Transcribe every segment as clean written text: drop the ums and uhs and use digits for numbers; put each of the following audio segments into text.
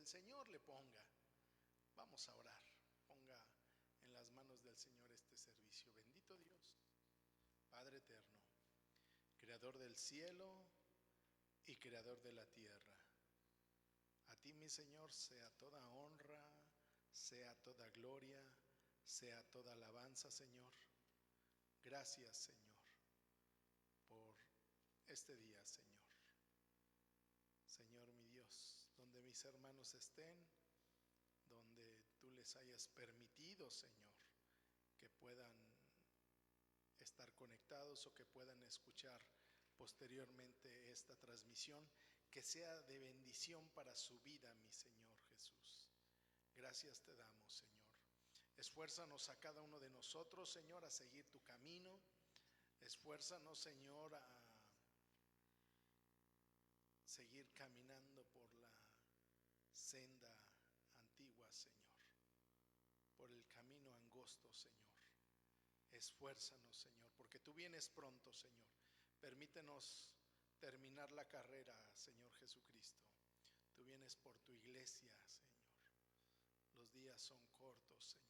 el Señor le ponga. Vamos a orar. Ponga en las manos del Señor este servicio. Bendito Dios, Padre eterno, creador del cielo y creador de la tierra. A ti, mi Señor, sea toda honra, sea toda gloria, sea toda alabanza, Señor. Gracias, Señor, por este día, Señor. Señor mi Dios, donde mis hermanos estén, donde tú les hayas permitido, Señor, que puedan estar conectados o que puedan escuchar posteriormente esta transmisión, que sea de bendición para su vida, mi Señor Jesús. Gracias te damos, Señor. Esfuérzanos a cada uno de nosotros, Señor, a seguir tu camino. Esfuérzanos, Señor, a seguir caminando por la senda antigua, Señor, por el camino angosto, Señor. Esfuérzanos, Señor, porque tú vienes pronto, Señor. Permítenos terminar la carrera, Señor Jesucristo. Tú vienes por tu iglesia, Señor. Los días son cortos, Señor,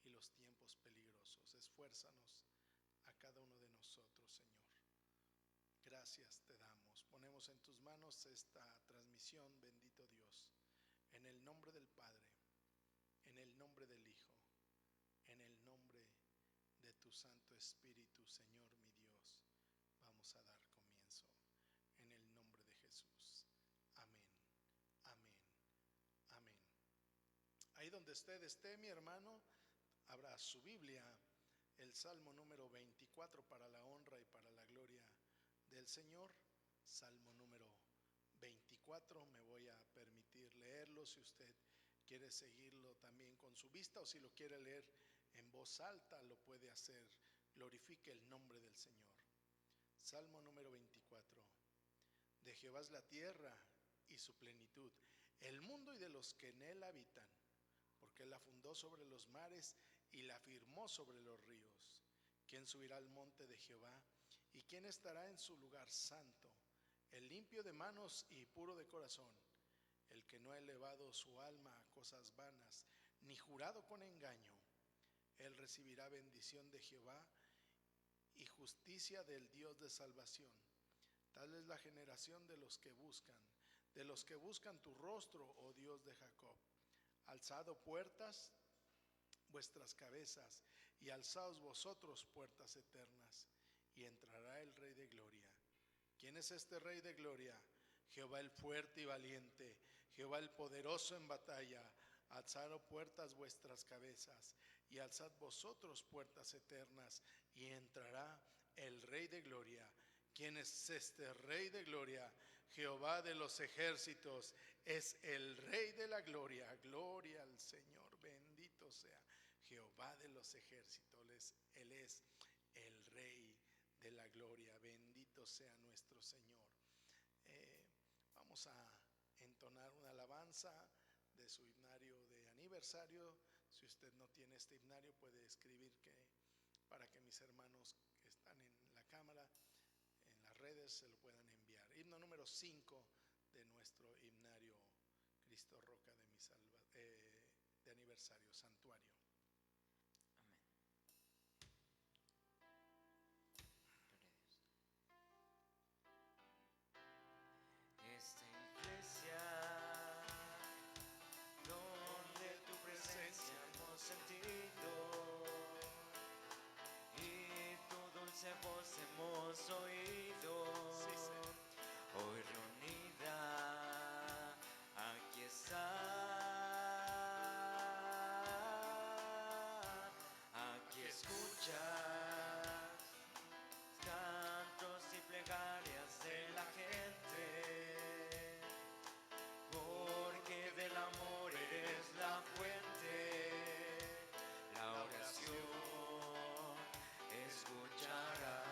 y los tiempos peligrosos. Esfuérzanos a cada uno de nosotros, Señor. Gracias te damos. Ponemos en tus manos esta transmisión, bendito Dios, en el nombre del Padre, en el nombre del Hijo, en el nombre de tu Santo Espíritu, Señor mi Dios. Vamos a dar comienzo en el nombre de Jesús. Amén, amén, amén. Ahí donde usted esté, mi hermano, abra su Biblia, el Salmo número 24, para la honra y para la gloria del Señor. Salmo número 24, me voy a permitir leerlo si usted quiere seguirlo también con su vista, o si lo quiere leer en voz alta, lo puede hacer. Glorifique el nombre del Señor. Salmo número 24. De Jehová es la tierra y su plenitud, el mundo y de los que en él habitan, porque él la fundó sobre los mares y la firmó sobre los ríos. ¿Quién subirá al monte de Jehová? ¿Y quién estará en su lugar santo? El limpio de manos y puro de corazón, el que no ha elevado su alma a cosas vanas, ni jurado con engaño. Él recibirá bendición de Jehová y justicia del Dios de salvación. Tal es la generación de los que buscan tu rostro, oh Dios de Jacob. Alzado puertas vuestras cabezas, y alzaos vosotros puertas eternas, y entrará el Rey de gloria. ¿Quién es este Rey de gloria? Jehová el fuerte y valiente, Jehová el poderoso en batalla. Alzad puertas vuestras cabezas, y alzad vosotros puertas eternas, y entrará el Rey de gloria. ¿Quién es este Rey de gloria? Jehová de los ejércitos es el Rey de la gloria. Gloria al Señor, bendito sea Jehová de los ejércitos. Él es el Rey de la gloria. Bendito sea nuestro Señor. Vamos a entonar una alabanza de su himnario de aniversario. Si usted no tiene este himnario, puede escribir para que mis hermanos que están en la cámara, en las redes, se lo puedan enviar. Himno número 5 de nuestro himnario Cristo Roca de mi de aniversario, Santuario. Amén. Gloria a Dios. Esta iglesia donde tu presencia hemos sentido y tu dulce voz hemos oído. Sí, Señor. Hoy reunida aquí está, aquí escuchas cantos y plegarias de la gente, porque del amor eres la fuente, la oración escucharás.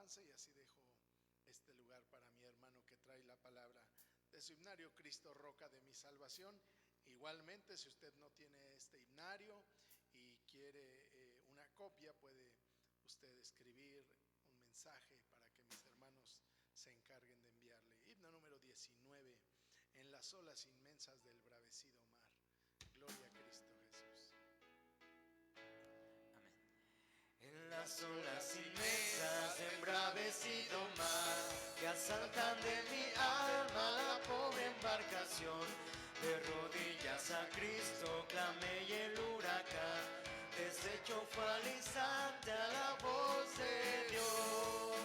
alabanza y así dejo este lugar para mi hermano que trae la palabra de su himnario, Cristo, roca de mi salvación. Igualmente, si usted no tiene este himnario y quiere una copia, puede usted escribir un mensaje para que mis hermanos se encarguen de enviarle. Himno número 19, en las olas inmensas del bravecido mar. Gloria a Cristo Jesús. Amén. En las olas inmensas del embravecido mar, que asaltan de mi alma la pobre embarcación, de rodillas a Cristo clamé y el huracán deshecho fue al instante a la voz de Dios.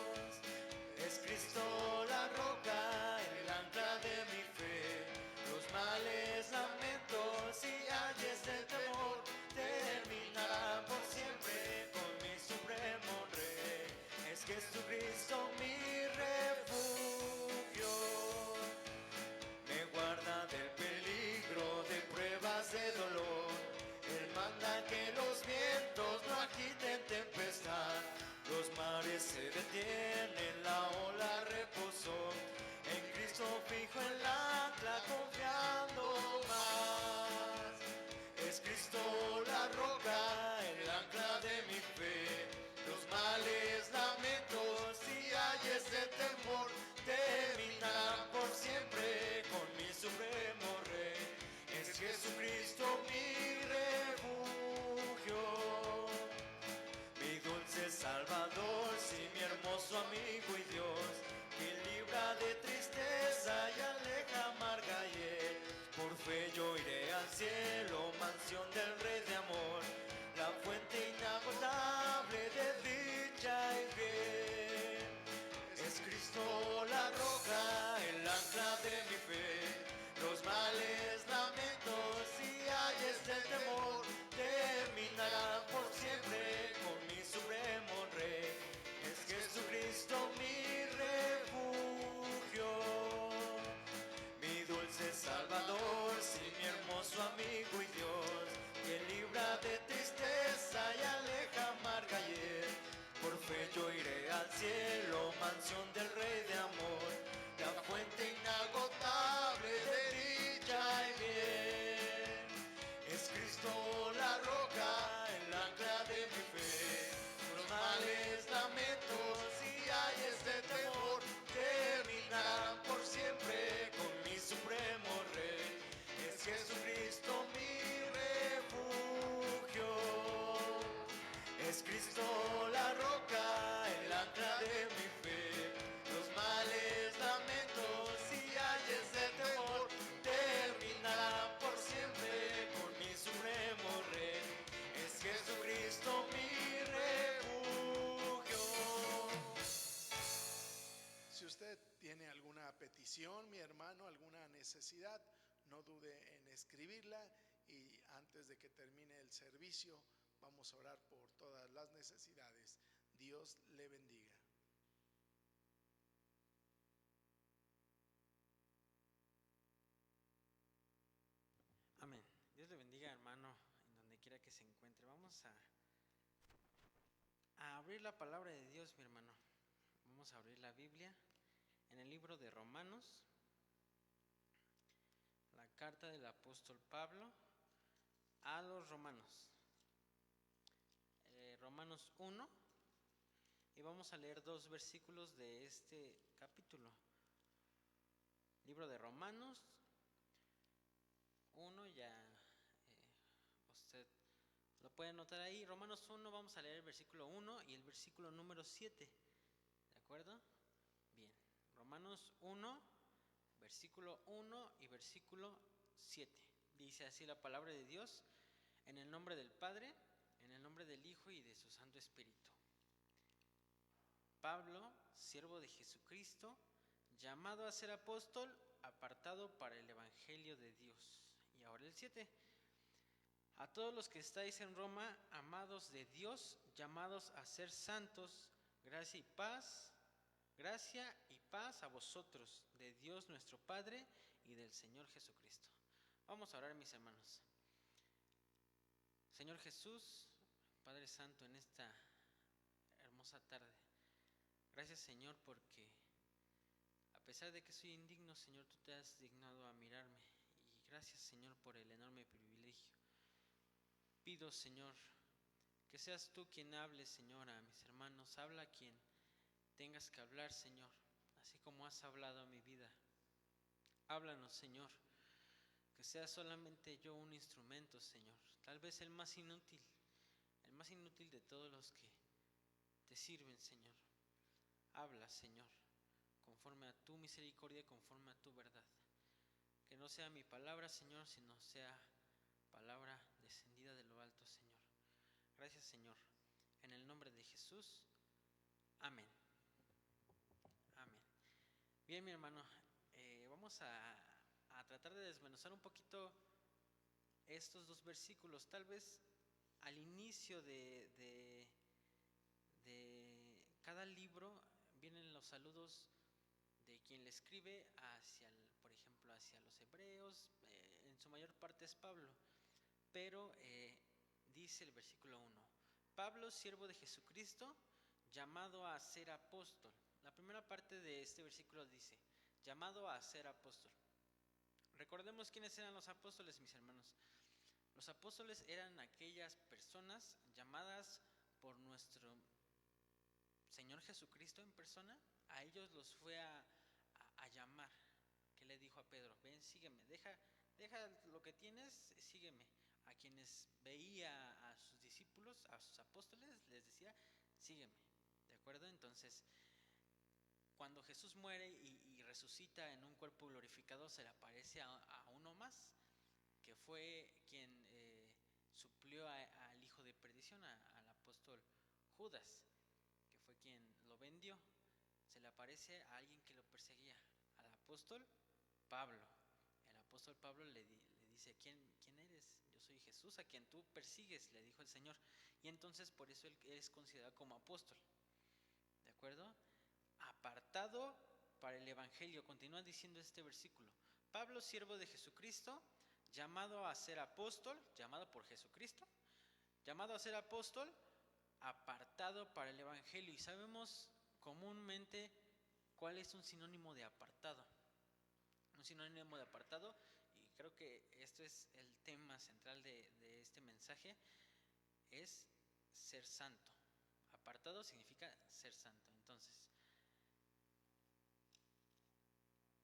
Es Cristo la roca, el ancla de mi fe, los males, lamentos y ayes del temor terminarán por siempre con mi supremo Rey. Es Jesucristo mi refugio, me guarda del peligro, de pruebas de dolor. Él manda que los vientos no agiten tempestad, los mares se detienen, la ola reposó. En Cristo fijo el ancla confiando más. Es Cristo la roca, el ancla de mi fe, los males, lamentos y ayes de temor terminarán por siempre con mi supremo Rey. Es Jesucristo mi refugio, mi dulce Salvador, sí, mi hermoso amigo y Dios, que libra de tristeza y aleja amarga hiel. Por fe yo iré al cielo, mansión del Rey de amor, la fuente inagotable de dicha y bien. Es Cristo la roca, el ancla de mi fe, los males, lamentos y ayes del temor terminarán por siempre con mi supremo Rey. Es Jesucristo mi refugio, mi dulce Salvador, sí, mi hermoso amigo y Dios, que libra de tristeza y aleja amarga hiel. Por fe yo iré al cielo, mansión del Rey de amor, la fuente inagotable de dicha y bien. Es Cristo la roca, el ancla de mi fe, los males, lamentos y ayes de temor terminarán por siempre con mi supremo Rey. Es Jesucristo mi refugio, es Cristo la roca, el ancla de mi fe, los males, lamentos y ayes de temor terminarán por siempre con mi supremo Rey. Es Jesucristo mi refugio. Si usted tiene alguna petición, mi hermano, alguna necesidad, no dude en escribirla y antes de que termine el servicio vamos a orar por todas las necesidades. Dios le bendiga. Amén. Dios le bendiga, hermano, en donde quiera que se encuentre. Vamos a abrir la palabra de Dios, mi hermano. Vamos a abrir la Biblia en el libro de Romanos, la carta del apóstol Pablo a los romanos. Romanos 1, y vamos a leer 2 versículos de este capítulo. Libro de Romanos 1, ya usted lo puede anotar ahí. Romanos 1, vamos a leer el versículo 1 y el versículo número 7. ¿De acuerdo? Bien. Romanos 1, versículo 1 y versículo 7. Dice así la palabra de Dios: en el nombre del Padre, en el nombre del Hijo y de su Santo Espíritu. Pablo, siervo de Jesucristo, llamado a ser apóstol, apartado para el Evangelio de Dios. Y ahora el 7. A todos los que estáis en Roma, amados de Dios, llamados a ser santos, gracia y paz a vosotros, de Dios nuestro Padre y del Señor Jesucristo. Vamos a orar, mis hermanos. Señor Jesús, Padre Santo, en esta hermosa tarde, Gracias, Señor, porque a pesar de que soy indigno, Señor, tú te has dignado a mirarme. Y gracias, Señor, por el enorme privilegio. Pido, Señor, que seas tú quien hable, Señor, a mis hermanos. Habla a quien tengas que hablar, Señor, así como has hablado a mi vida. Háblanos, Señor, que sea solamente yo un instrumento, Señor, tal vez el más inútil de todos los que te sirven, Señor. Habla, Señor, conforme a tu misericordia, conforme a tu verdad. Que no sea mi palabra, Señor, sino sea palabra descendida de lo alto, Señor. Gracias, Señor. En el nombre de Jesús. Amén. Amén. Bien, mi hermano, vamos a tratar de desmenuzar un poquito estos dos versículos. Tal vez al inicio de cada libro vienen los saludos de quien le escribe hacia, por ejemplo, hacia los hebreos. En su mayor parte es Pablo, pero dice el versículo 1: Pablo, siervo de Jesucristo, llamado a ser apóstol. La primera parte de este versículo dice, llamado a ser apóstol. Recordemos quiénes eran los apóstoles, mis hermanos. Los apóstoles eran aquellas personas llamadas por nuestro Señor Jesucristo en persona. A ellos los fue a llamar. ¿Qué le dijo a Pedro? Ven, sígueme, deja lo que tienes, sígueme. A quienes veía a sus discípulos, a sus apóstoles, les decía, sígueme. ¿De acuerdo? Entonces, cuando Jesús muere y resucita en un cuerpo glorificado, se le aparece a uno más, que fue quien suplió al hijo de perdición, al apóstol Judas, que fue quien lo vendió. Se le aparece a alguien que lo perseguía, al apóstol Pablo. El apóstol Pablo le dice, ¿quién eres? Yo soy Jesús, a quien tú persigues, le dijo el Señor. Y entonces por eso él es considerado como apóstol. ¿De acuerdo? Apartado para el evangelio. Continúa diciendo este versículo: Pablo, siervo de Jesucristo, llamado a ser apóstol, llamado por Jesucristo, llamado a ser apóstol, apartado para el evangelio. Y sabemos comúnmente cuál es un sinónimo de apartado. Un sinónimo de apartado, y creo que esto es el tema central de este mensaje, es ser santo. Apartado significa ser santo. Entonces,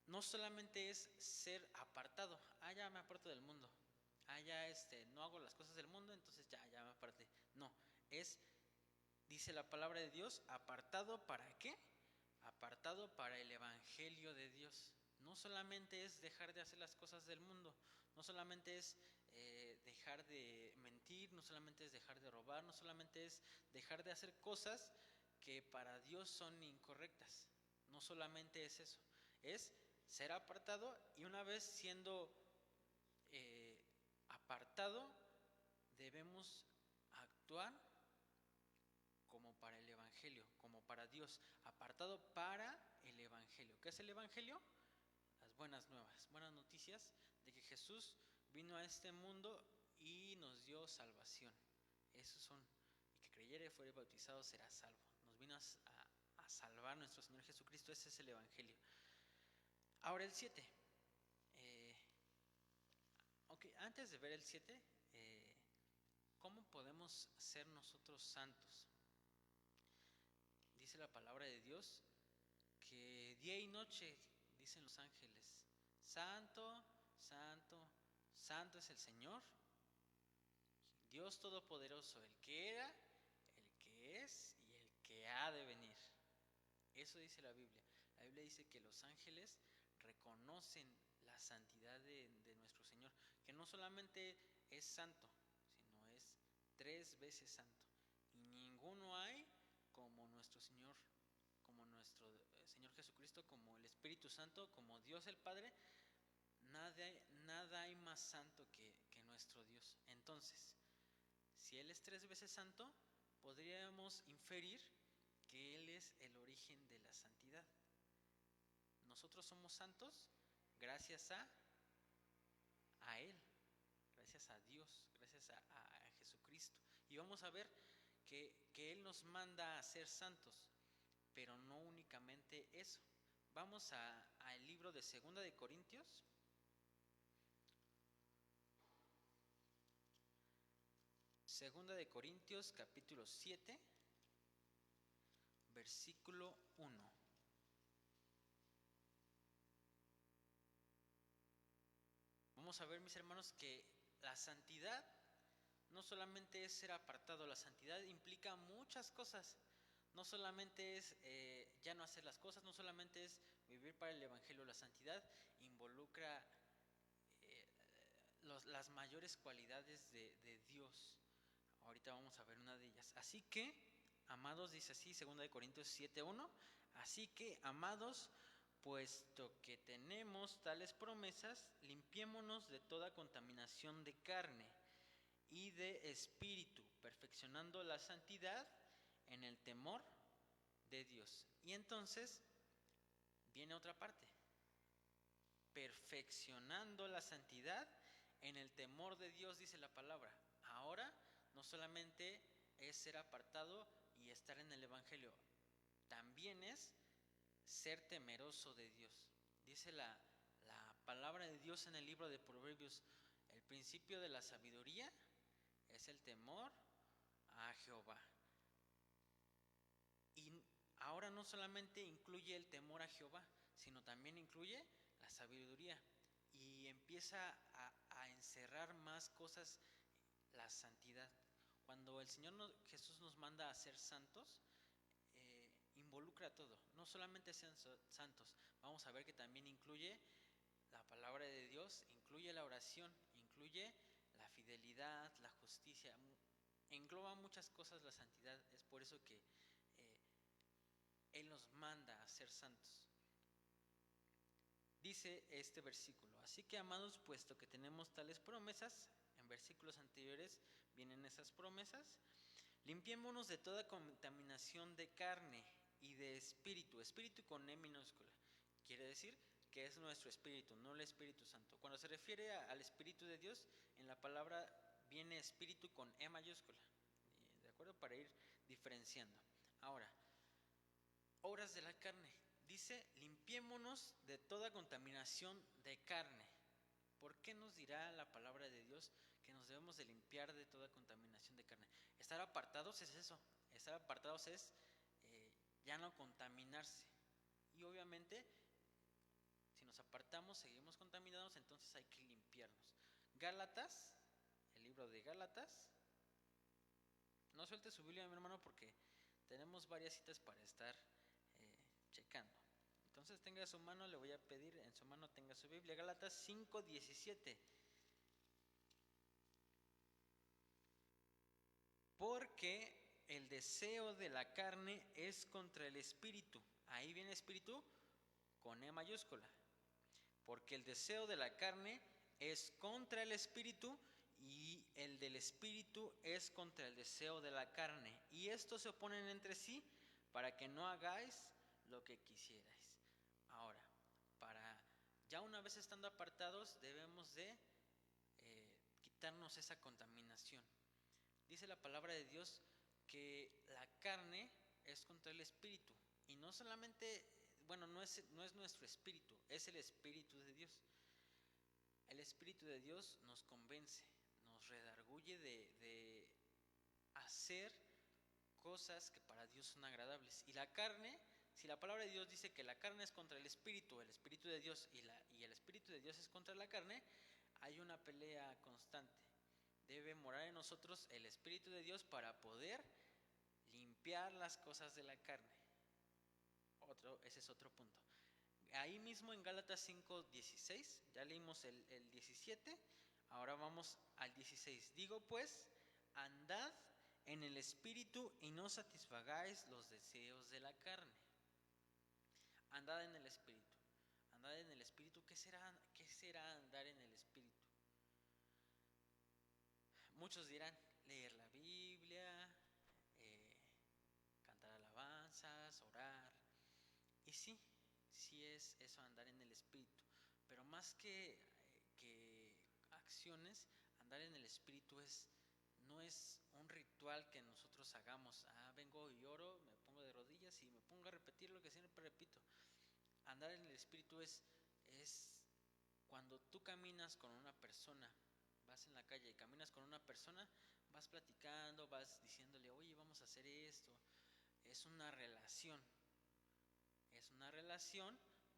no solamente es ser apartado, ya me aparto del mundo, ya no hago las cosas del mundo, entonces ya me aparté. No, dice la palabra de Dios, apartado ¿para qué? Apartado para el evangelio de Dios. No solamente es dejar de hacer las cosas del mundo, no solamente es dejar de mentir, no solamente es dejar de robar, no solamente es dejar de hacer cosas que para Dios son incorrectas. No solamente es eso, es ser apartado, y una vez siendo apartado, debemos actuar como para el evangelio, como para Dios, apartado para el evangelio. ¿Qué es el evangelio? Las buenas nuevas, buenas noticias de que Jesús vino a este mundo y nos dio salvación. Esos son, y que creyere y fuere bautizado será salvo. Nos vino a salvar nuestro Señor Jesucristo. Ese es el evangelio. Ahora el 7. Antes de ver el 7, ¿cómo podemos ser nosotros santos? Dice la palabra de Dios que día y noche dicen los ángeles, santo, santo, santo es el Señor, Dios Todopoderoso, el que era, el que es y el que ha de venir. Eso dice la Biblia. La Biblia dice que los ángeles reconocen la santidad de nuestro Señor, que no solamente es santo, sino es 3 veces santo. Y ninguno hay como nuestro Señor, como nuestro Señor Jesucristo, como el Espíritu Santo, como Dios el Padre. Nada hay más santo que nuestro Dios. Entonces, si Él es 3 veces santo, podríamos inferir que Él es el origen de la santidad. Nosotros somos santos gracias a Él, gracias a Dios, gracias a Jesucristo. Y vamos a ver que Él nos manda a ser santos. pero no únicamente eso. Vamos al libro de Segunda de Corintios. Segunda de Corintios, capítulo 7, versículo 1. Vamos a ver, mis hermanos, que la santidad no solamente es ser apartado, la santidad implica muchas cosas. No solamente es ya no hacer las cosas, no solamente es vivir para el Evangelio. La santidad involucra las mayores cualidades de Dios. Ahorita vamos a ver una de ellas. Así que, amados, dice así, 2 Corintios 7:1. Así que, amados, puesto que tenemos tales promesas, limpiémonos de toda contaminación de carne y de espíritu, perfeccionando la santidad en el temor de Dios. Y entonces viene otra parte. Perfeccionando la santidad en el temor de Dios, dice la palabra. Ahora no solamente es ser apartado y estar en el Evangelio, también es ser temeroso de Dios. Dice la palabra de Dios en el libro de Proverbios: el principio de la sabiduría es el temor a Jehová. Y ahora no solamente incluye el temor a Jehová, sino también incluye la sabiduría. Y empieza a encerrar más cosas la santidad. Cuando el Señor Jesús nos manda a ser santos, involucra todo. No solamente sean santos, vamos a ver que también incluye la palabra de Dios, incluye la oración, incluye la fidelidad, la justicia. Engloba muchas cosas la santidad. Es por eso que Él nos manda a ser santos. Dice este versículo: así que, amados, puesto que tenemos tales promesas, en versículos anteriores vienen esas promesas, limpiémonos de toda contaminación de carne y de espíritu. Espíritu con E minúscula. Quiere decir que es nuestro espíritu, no el Espíritu Santo. Cuando se refiere al Espíritu de Dios, en la palabra viene espíritu con E mayúscula. ¿De acuerdo? Para ir diferenciando. Ahora, obras de la carne. Dice: limpiémonos de toda contaminación de carne. ¿Por qué nos dirá la palabra de Dios que nos debemos de limpiar de toda contaminación de carne? Estar apartados es eso. Estar apartados es ya no contaminarse. Y obviamente, si nos apartamos, seguimos contaminados, entonces hay que limpiarnos. Gálatas, el libro de Gálatas. No suelte su Biblia, mi hermano, porque tenemos varias citas para estar checando. Entonces tenga su mano, le voy a pedir en su mano tenga su Biblia. Gálatas 5:17. Porque el deseo de la carne es contra el espíritu. Ahí viene espíritu con E mayúscula. Porque el deseo de la carne es contra el espíritu y el del espíritu es contra el deseo de la carne. Y estos se oponen entre sí para que no hagáis lo que quisierais. Ahora, ya una vez estando apartados, debemos de quitarnos esa contaminación. Dice la palabra de Dios que la carne es contra el espíritu. Y no solamente, no es nuestro espíritu, es el Espíritu de Dios. El Espíritu de Dios nos convence, nos redarguye de hacer cosas que para Dios son agradables. Y la carne, si la palabra de Dios dice que la carne es contra el Espíritu de Dios y el Espíritu de Dios es contra la carne, hay una pelea constante. Debe morar en nosotros el Espíritu de Dios para poder limpiar las cosas de la carne. Ese es otro punto. Ahí mismo en Gálatas 5:16, ya leímos el 17, ahora vamos al 16. Digo pues, andad en el Espíritu y no satisfagáis los deseos de la carne. Andad en el Espíritu. Andad en el Espíritu. ¿Qué será andar en el Espíritu? Muchos dirán, leer la Biblia, cantar alabanzas, orar. Y sí es eso, andar en el Espíritu. Pero más que acciones, andar en el Espíritu no es un ritual que nosotros hagamos. Vengo y oro, me pongo de rodillas y me pongo a repetir lo que siempre repito. Andar en el Espíritu es cuando tú caminas con una persona, vas en la calle y caminas con una persona, vas platicando, vas diciéndole, oye, vamos a hacer esto. Es una relación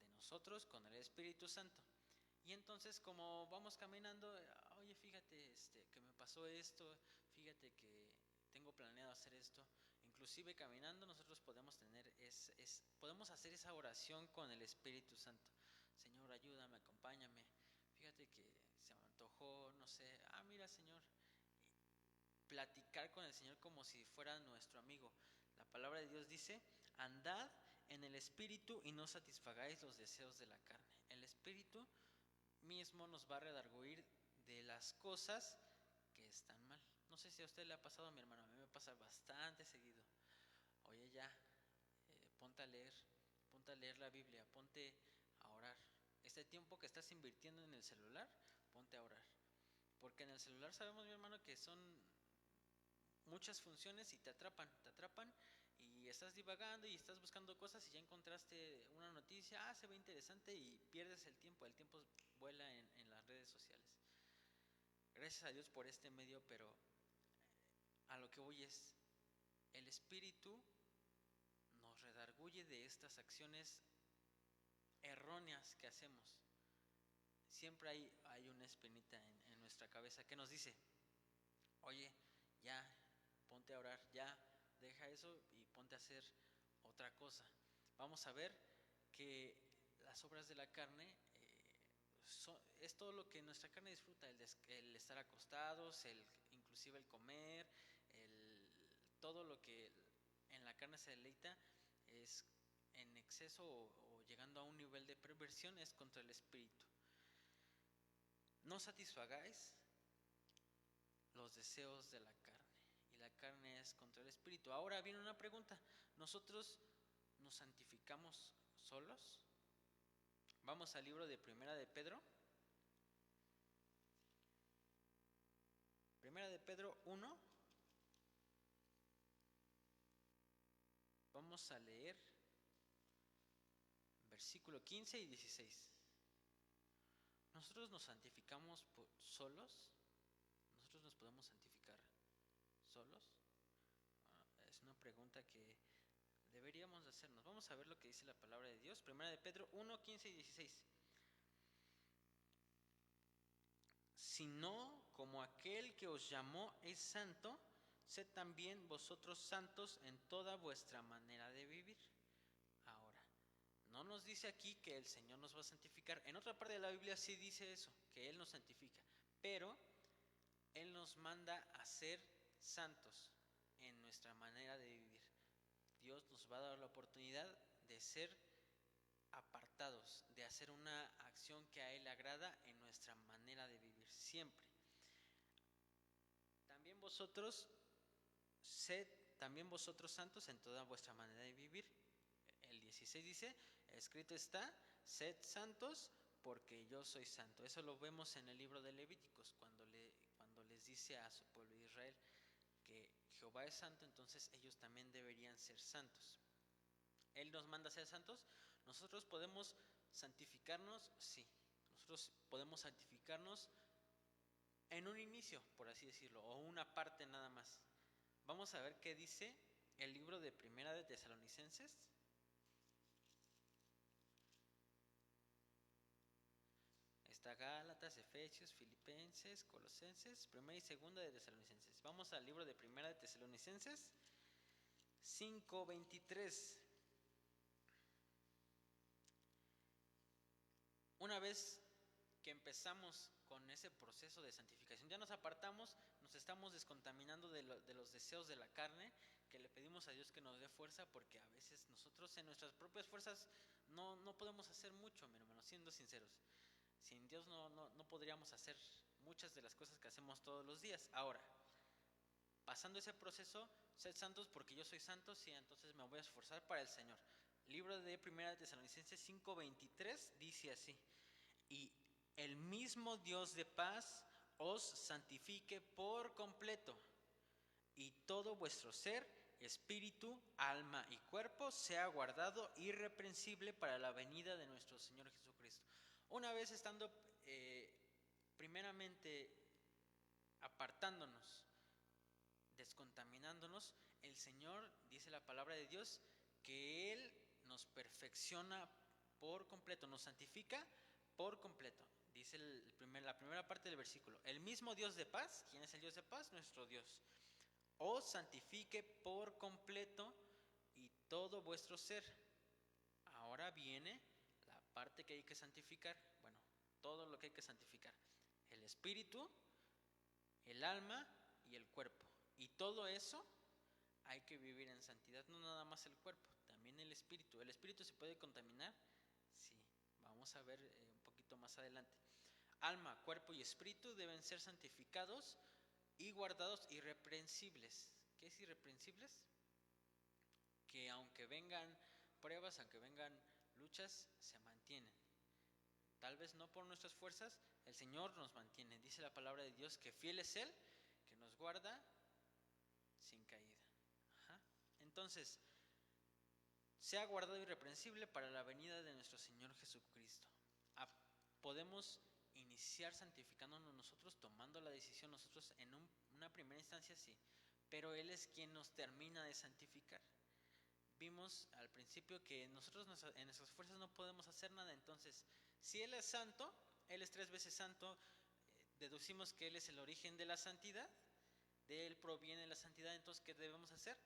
de nosotros con el Espíritu Santo. Y entonces como vamos caminando, oye, fíjate que me pasó esto, fíjate que tengo planeado hacer esto. Inclusive caminando nosotros podemos podemos hacer esa oración con el Espíritu Santo. Señor, ayúdame, acompáñame. Fíjate que se me antojó, no sé, mira, Señor, platicar con el Señor como si fuera nuestro amigo. La palabra de Dios dice, andad en el Espíritu y no satisfagáis los deseos de la carne. El Espíritu mismo nos va a redarguir de las cosas que están mal. No sé si a usted le ha pasado, a mi hermano, a mí me pasa bastante seguido. Oye, ya, ponte a leer la Biblia, ponte a orar. Este tiempo que estás invirtiendo en el celular, ponte a orar. Porque en el celular sabemos, mi hermano, que son muchas funciones y te atrapan y estás divagando y estás buscando cosas y ya encontraste una noticia, se ve interesante y pierdes el tiempo vuela en las redes sociales. Gracias a Dios por este medio, pero a lo que voy es, el Espíritu nos redarguye de estas acciones erróneas que hacemos. Siempre hay una espinita en nuestra cabeza que nos dice, oye, ya, ponte a orar, ya, deja eso y ponte a hacer otra cosa. Vamos a ver que las obras de la carne es todo lo que nuestra carne disfruta, el estar acostados, inclusive el comer, todo lo que en la carne se deleita es en exceso o llegando a un nivel de perversión, es contra el Espíritu. No satisfagáis los deseos de la carne, y la carne es contra el Espíritu. Ahora viene una pregunta, ¿nosotros nos santificamos solos? Vamos al libro de Primera de Pedro. Primera de Pedro 1. Vamos a leer versículo 15 y 16. ¿Nosotros nos santificamos solos? ¿Nosotros nos podemos santificar solos? Es una pregunta que deberíamos hacernos. Vamos a ver lo que dice la palabra de Dios. Primera de Pedro 1, 15 y 16. Sino como aquel que os llamó es santo, sed también vosotros santos en toda vuestra manera de vivir. Ahora, no nos dice aquí que el Señor nos va a santificar. En otra parte de la Biblia sí dice eso, que Él nos santifica. Pero Él nos manda a ser santos en nuestra manera de vivir. Dios nos va a dar la oportunidad de ser apartados, de hacer una acción que a Él le agrada en nuestra manera de vivir, siempre. También vosotros santos en toda vuestra manera de vivir. El 16 dice, escrito está, sed santos porque yo soy santo. Eso lo vemos en el libro de Levíticos, cuando les dice a su pueblo de Israel que Jehová es santo, entonces ellos también deberían ser santos. Él nos manda a ser santos. ¿Nosotros podemos santificarnos? Sí. Nosotros podemos santificarnos en un inicio, por así decirlo, o una parte nada más. Vamos a ver qué dice el libro de Primera de Tesalonicenses. Está Gálatas, Efesios, Filipenses, Colosenses, Primera y Segunda de Tesalonicenses. Vamos al libro de Primera de Tesalonicenses 5:23. Una vez que empezamos con ese proceso de santificación, ya nos apartamos, nos estamos descontaminando de los deseos de la carne, que le pedimos a Dios que nos dé fuerza, porque a veces nosotros en nuestras propias fuerzas no podemos hacer mucho, mi hermano, siendo sinceros. Sin Dios no podríamos hacer muchas de las cosas que hacemos todos los días. Ahora, pasando ese proceso, sed santos porque yo soy santo, sí, entonces me voy a esforzar para el Señor. Libro de Primera de Tesalonicenses 5:23 dice así: y el mismo Dios de paz os santifique por completo, y todo vuestro ser, espíritu, alma y cuerpo sea guardado irreprensible para la venida de nuestro Señor Jesucristo. Una vez estando primeramente apartándonos, descontaminándonos, el Señor, dice la palabra de Dios, que Él nos perfecciona por completo, nos santifica por completo. Dice la primera parte del versículo: el mismo Dios de paz. ¿Quién es el Dios de paz? Nuestro Dios. Os santifique por completo y todo vuestro ser. Ahora viene la parte que hay que santificar. Bueno, todo lo que hay que santificar: el espíritu, el alma y el cuerpo. Y todo eso hay que vivir en santidad, no nada más el cuerpo, también el espíritu. ¿El espíritu se puede contaminar? Sí, vamos a ver un poquito más adelante. Alma, cuerpo y espíritu deben ser santificados y guardados irreprensibles. ¿Qué es irreprensibles? Que aunque vengan pruebas, aunque vengan luchas, se mantienen. Tal vez no por nuestras fuerzas, el Señor nos mantiene. Dice la palabra de Dios que fiel es Él, que nos guarda sin caída. Entonces, sea guardado irreprensible para la venida de nuestro Señor Jesucristo. Podemos iniciar santificándonos nosotros, tomando la decisión nosotros en una primera instancia, sí, pero Él es quien nos termina de santificar. Vimos al principio que nosotros en nuestras fuerzas no podemos hacer nada. Entonces, si Él es santo, Él es 3 veces santo, deducimos que Él es el origen de la santidad, de Él proviene la santidad. Entonces, ¿qué debemos hacer?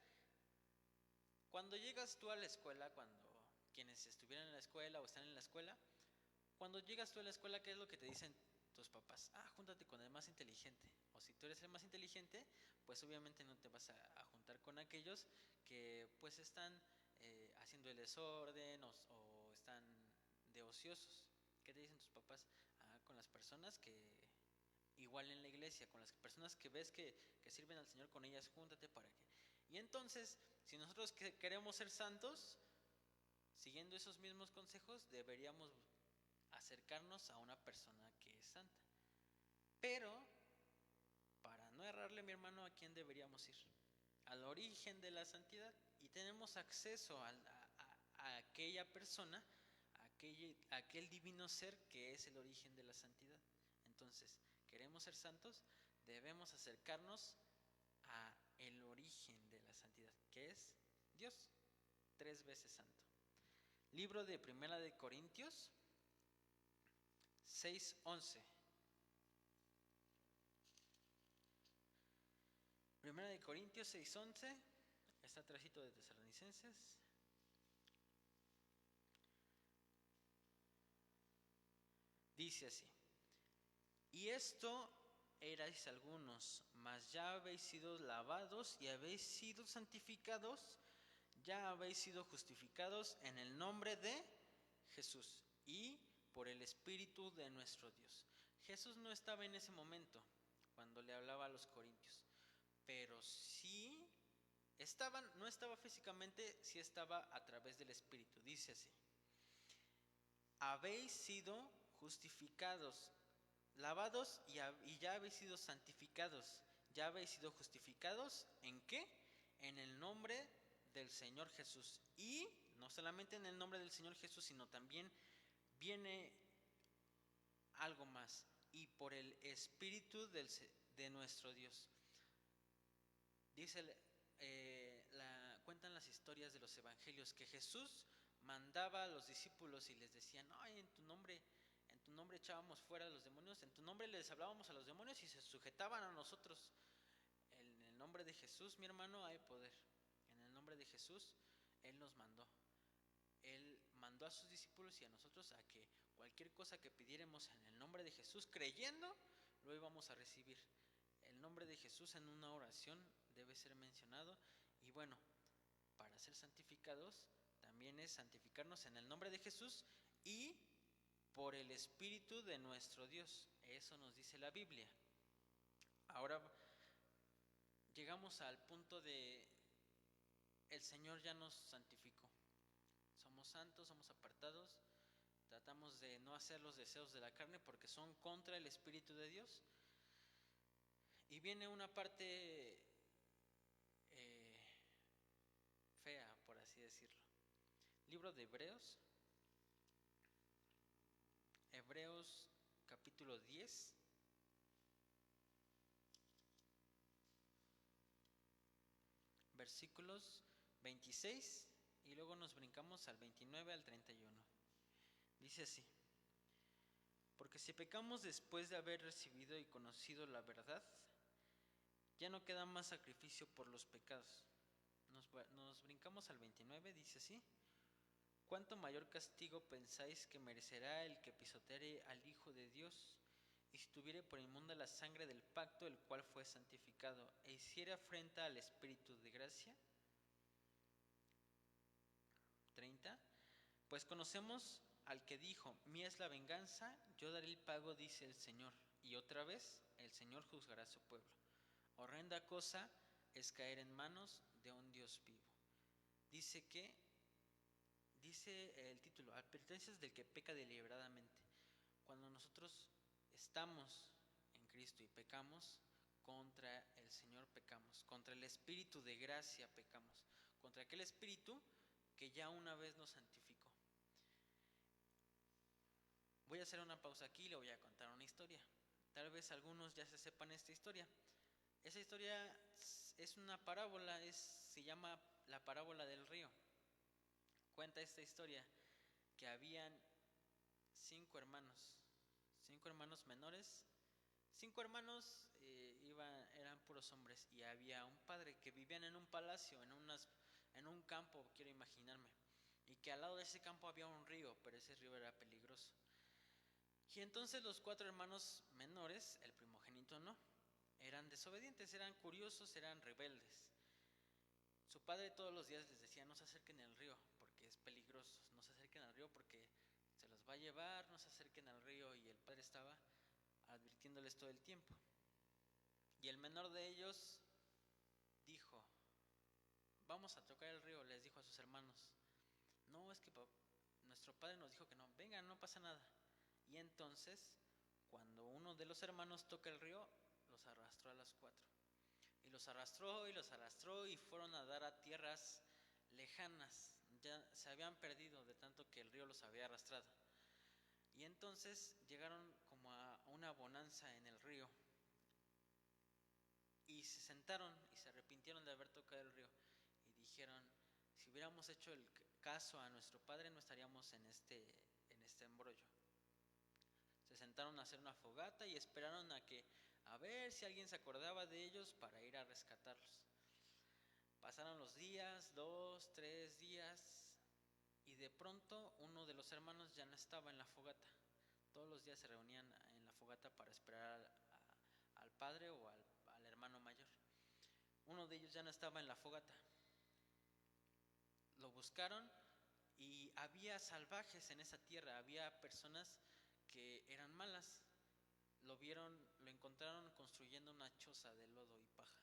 Cuando llegas tú a la escuela, cuando quienes estuvieran en la escuela o están en la escuela, cuando llegas tú a la escuela, ¿qué es lo que te dicen tus papás? Júntate con el más inteligente. O si tú eres el más inteligente, pues obviamente no te vas a juntar con aquellos que pues están haciendo el desorden o están de ociosos. ¿Qué te dicen tus papás? Con las personas que, igual en la iglesia, con las personas que ves que sirven al Señor, con ellas júntate para que... Y entonces, si nosotros queremos ser santos, siguiendo esos mismos consejos, deberíamos acercarnos a una persona que es santa. Pero, para no errarle, mi hermano, ¿a quién deberíamos ir? Al origen de la santidad. Y tenemos acceso a aquella persona, a aquel divino ser que es el origen de la santidad. Entonces, ¿queremos ser santos? Debemos acercarnos a el origen de la santidad, que es Dios, 3 veces santo. Libro de Primera de Corintios 6:11. Primera de Corintios 6:11, está atrásito de Tesalonicenses. Dice así: y esto erais algunos, mas ya habéis sido lavados y habéis sido santificados, ya habéis sido justificados en el nombre de Jesús y por el Espíritu de nuestro Dios. Jesús no estaba en ese momento cuando le hablaba a los corintios, pero sí no estaba físicamente, sí estaba a través del Espíritu. Dice así: habéis sido justificados, lavados y ya habéis sido santificados, ya habéis sido justificados. ¿En qué? En el nombre del Señor Jesús. Y no solamente en el nombre del Señor Jesús, sino también viene algo más: y por el Espíritu de nuestro Dios. Dice, cuentan las historias de los evangelios que Jesús mandaba a los discípulos y les decía: no, en tu nombre echábamos fuera a los demonios, en tu nombre les hablábamos a los demonios y se sujetaban a nosotros. En el nombre de Jesús, mi hermano, hay poder. En el nombre de Jesús, Él nos mandó. Él mandó a sus discípulos y a nosotros a que cualquier cosa que pidiéramos en el nombre de Jesús, creyendo, lo íbamos a recibir. El nombre de Jesús en una oración debe ser mencionado. Y bueno, para ser santificados también es santificarnos en el nombre de Jesús y por el Espíritu de nuestro Dios. Eso nos dice la Biblia. Ahora llegamos al punto de el Señor ya nos santificó. Somos santos, somos apartados. Tratamos de no hacer los deseos de la carne porque son contra el Espíritu de Dios. Y viene una parte Libro de Hebreos, Hebreos capítulo 10, versículos 26 y luego nos brincamos al 29 al 31. Dice así: porque si pecamos después de haber recibido y conocido la verdad, ya no queda más sacrificio por los pecados. Nos brincamos al 29, dice así: ¿cuánto mayor castigo pensáis que merecerá el que pisoteare al Hijo de Dios, y si tuviere por inmunda la sangre del pacto, el cual fue santificado, e hiciere afrenta al Espíritu de gracia? 30. Pues conocemos al que dijo: mía es la venganza, yo daré el pago, dice el Señor. Y otra vez, el Señor juzgará a su pueblo. Horrenda cosa es caer en manos de un Dios vivo. Dice el título: advertencias del que peca deliberadamente. Cuando nosotros estamos en Cristo y pecamos, contra el Señor pecamos, contra el Espíritu de gracia pecamos, contra aquel Espíritu que ya una vez nos santificó. Voy a hacer una pausa aquí y le voy a contar una historia. Tal vez algunos ya se sepan esta historia. Esa historia es una parábola, se llama la parábola del río. Cuenta esta historia que habían 5 hermanos menores. 5 hermanos eran puros hombres, y había un padre que vivían en un palacio, en un campo, quiero imaginarme, y que al lado de ese campo había un río, pero ese río era peligroso. Y entonces los 4 hermanos menores, el primogénito no, eran desobedientes, eran curiosos, eran rebeldes. Su padre todos los días les decía: no se acerquen al río porque es peligroso, no se acerquen al río porque se los va a llevar, no se acerquen al río, y el padre estaba advirtiéndoles todo el tiempo. Y el menor de ellos dijo: vamos a tocar el río, les dijo a sus hermanos. No, es que nuestro padre nos dijo que no, vengan, no pasa nada. Y entonces, cuando uno de los hermanos toca el río, los arrastró a los 4. Y los arrastró y fueron a dar a tierras lejanas. Ya se habían perdido de tanto que el río los había arrastrado. Y entonces llegaron como a una bonanza en el río. Y se sentaron y se arrepintieron de haber tocado el río. Y dijeron: si hubiéramos hecho el caso a nuestro padre, no estaríamos en este embrollo. Se sentaron a hacer una fogata y esperaron a ver si alguien se acordaba de ellos para ir a rescatarlos. Pasaron los días, 2, 3 días, y de pronto uno de los hermanos ya no estaba en la fogata. Todos los días se reunían en la fogata para esperar al padre o al hermano mayor. Uno de ellos ya no estaba en la fogata. Lo buscaron y había salvajes en esa tierra, había personas que eran malas. Lo encontraron construyendo una choza de lodo y paja.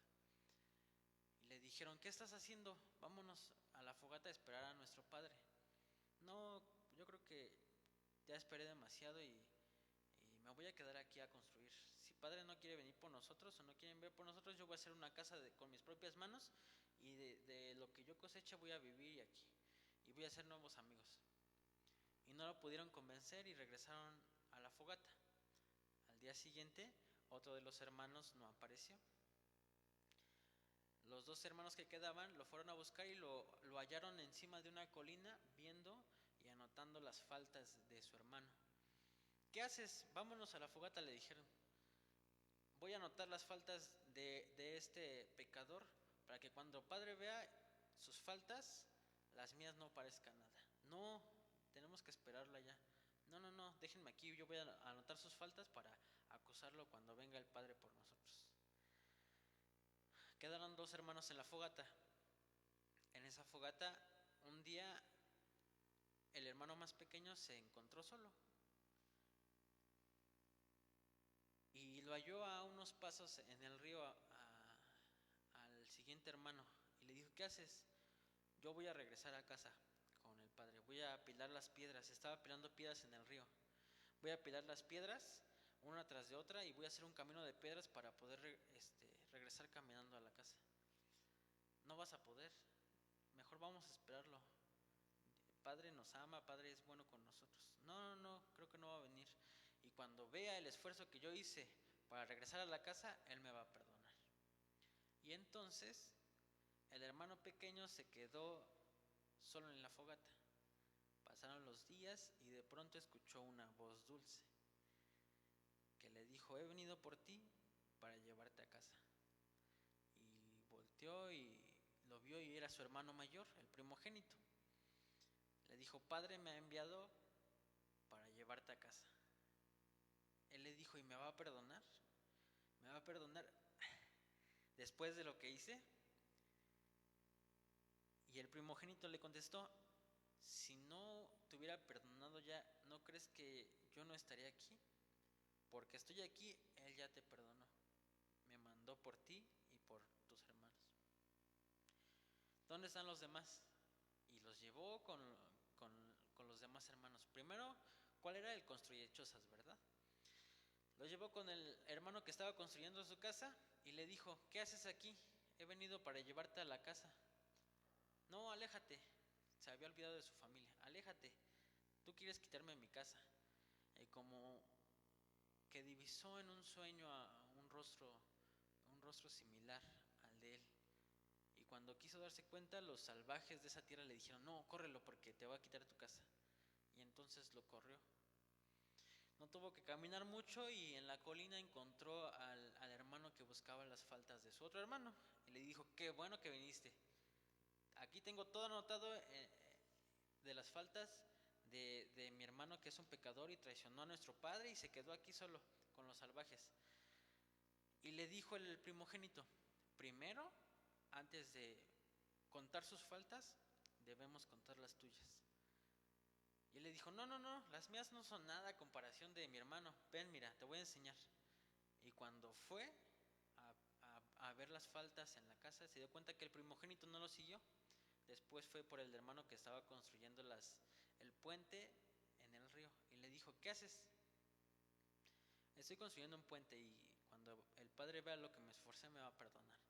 Y le dijeron: ¿qué estás haciendo? Vámonos a la fogata a esperar a nuestro padre. No, yo creo que ya esperé demasiado y me voy a quedar aquí a construir. Si padre no quiere venir por nosotros o no quieren ver por nosotros, yo voy a hacer una casa con mis propias manos, y de lo que yo coseche voy a vivir aquí y voy a hacer nuevos amigos. Y no lo pudieron convencer y regresaron a la fogata. Al día siguiente, otro de los hermanos no apareció. Los 2 hermanos que quedaban lo fueron a buscar y lo hallaron encima de una colina, viendo y anotando las faltas de su hermano. ¿Qué haces? Vámonos a la fogata, le dijeron. Voy a anotar las faltas de este pecador, para que cuando padre vea sus faltas, las mías no parezcan nada. No, tenemos que esperarlo allá. No, déjenme aquí, yo voy a anotar sus faltas para acusarlo cuando venga el padre por nosotros. Quedaron 2 hermanos en la fogata. En esa fogata, un día, el hermano más pequeño se encontró solo. Y lo halló a unos pasos en el río al siguiente hermano. Y le dijo: ¿qué haces? Yo voy a regresar a casa con el padre. Voy a apilar las piedras. Estaba apilando piedras en el río. Voy a apilar las piedras una tras de otra y voy a hacer un camino de piedras para poder regresar caminando a la casa. No vas a poder. Mejor vamos a esperarlo. Padre nos ama, Padre es bueno con nosotros. No, no, no, creo que no va a venir. Y cuando vea el esfuerzo que yo hice para regresar a la casa, Él me va a perdonar. Y entonces el hermano pequeño se quedó solo en la fogata. Pasaron los días y de pronto escuchó una voz dulce que le dijo: he venido por ti para llevarte a casa. Y volteó y lo vio y era su hermano mayor, el primogénito. Le dijo: Padre me ha enviado para llevarte a casa. Él le dijo: ¿y me va a perdonar? ¿Me va a perdonar después de lo que hice? Y el primogénito le contestó: si no te hubiera perdonado ya, ¿no crees que yo no estaría aquí? Porque estoy aquí, Él ya te perdonó. Me mandó por ti y por tus hermanos. ¿Dónde están los demás? Y los llevó con los demás hermanos. Primero, ¿cuál era? El construyechosas, ¿verdad? Lo llevó con el hermano que estaba construyendo su casa y le dijo: ¿qué haces aquí? He venido para llevarte a la casa. No, aléjate. Se había olvidado de su familia. Aléjate. Tú quieres quitarme mi casa. Y como que divisó en un sueño a un rostro similar al de él. Y cuando quiso darse cuenta, los salvajes de esa tierra le dijeron: no, córrelo porque te va a quitar tu casa. Y entonces lo corrió. No tuvo que caminar mucho y en la colina encontró al hermano que buscaba las faltas de su otro hermano. Y le dijo: qué bueno que viniste. Aquí tengo todo anotado de las faltas de mi hermano, que es un pecador y traicionó a nuestro padre y se quedó aquí solo con los salvajes. Y le dijo el primogénito: primero, antes de contar sus faltas, debemos contar las tuyas. Y él le dijo: no, no, no, las mías no son nada a comparación de mi hermano. Ven, mira, te voy a enseñar. Y cuando fue a ver las faltas en la casa, se dio cuenta que el primogénito no lo siguió. Después fue por el hermano que estaba construyendo el puente en el río. Y le dijo: ¿qué haces? Estoy construyendo un puente y cuando el Padre vea lo que me esforcé, me va a perdonar.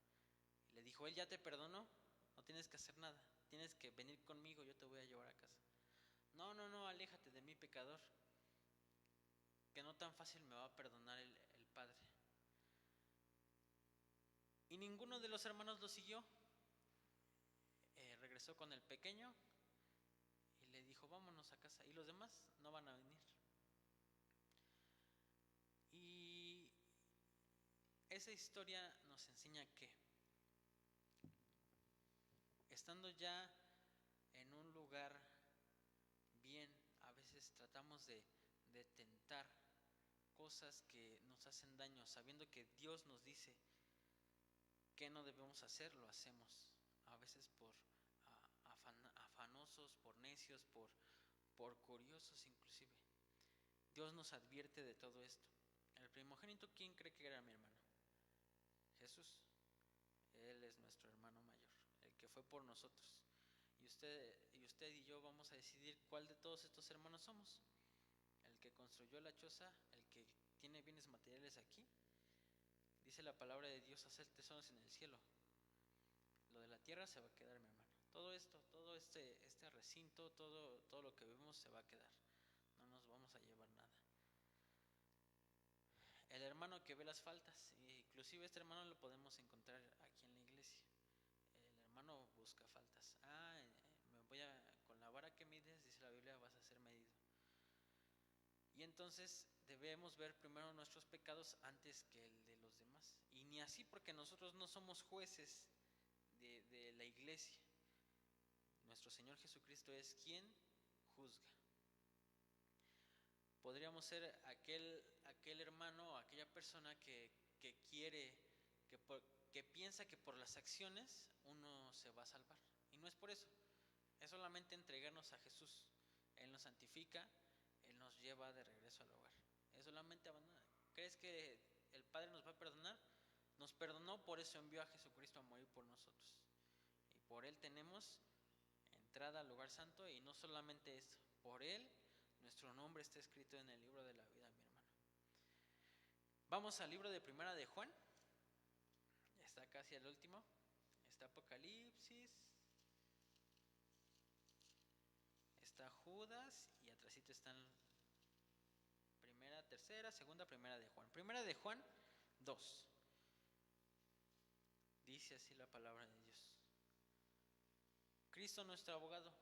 Y le dijo: Él ya te perdonó, no tienes que hacer nada. Tienes que venir conmigo, yo te voy a llevar a casa. No, no, no, aléjate de mí, pecador, que no tan fácil me va a perdonar el Padre. Y ninguno de los hermanos lo siguió. Regresó con el pequeño y le dijo: vámonos a casa. Y los demás no van a venir. Y esa historia nos enseña que, estando ya en un lugar bien, a veces tratamos de tentar cosas que nos hacen daño, sabiendo que Dios nos dice que no debemos hacer, lo hacemos. A veces por afanosos, por necios, por curiosos inclusive. Dios nos advierte de todo esto. El primogénito, ¿quién cree que era mi hermano? Jesús. Él es nuestro hermano mayor, el que fue por nosotros. Y usted y yo vamos a decidir cuál de todos estos hermanos somos. El que construyó la choza, el que tiene bienes materiales aquí. Dice la palabra de Dios: hacer tesoros en el cielo. Lo de la tierra se va a quedar, mi hermano. Todo esto, todo este recinto, todo lo que vemos se va a quedar. No nos vamos a llevar nada. El hermano que ve las faltas, inclusive este hermano lo podemos encontrar aquí en la iglesia. El hermano busca faltas. Con la vara que mides, dice la Biblia, vas a ser medido. Y entonces debemos ver primero nuestros pecados antes que el de los demás. Y ni así, porque nosotros no somos jueces de la iglesia. Nuestro Señor Jesucristo es quien juzga. Podríamos ser aquel hermano o aquella persona que quiere, que piensa que por las acciones uno se va a salvar. Y no es por eso. Es solamente entregarnos a Jesús. Él nos santifica, Él nos lleva de regreso al hogar. Es solamente abandonar. ¿Crees que el Padre nos va a perdonar? Nos perdonó, por eso envió a Jesucristo a morir por nosotros. Y por Él tenemos entrada al lugar santo, y no solamente eso, por Él nuestro nombre está escrito en el libro de la vida, mi hermano. Vamos al libro de Primera de Juan. Está casi al último. Está Apocalipsis. está Judas y atrásito están primera, tercera, segunda, primera de Juan. Primera de Juan 2. Dice así la palabra de Dios. Cristo nuestro abogado,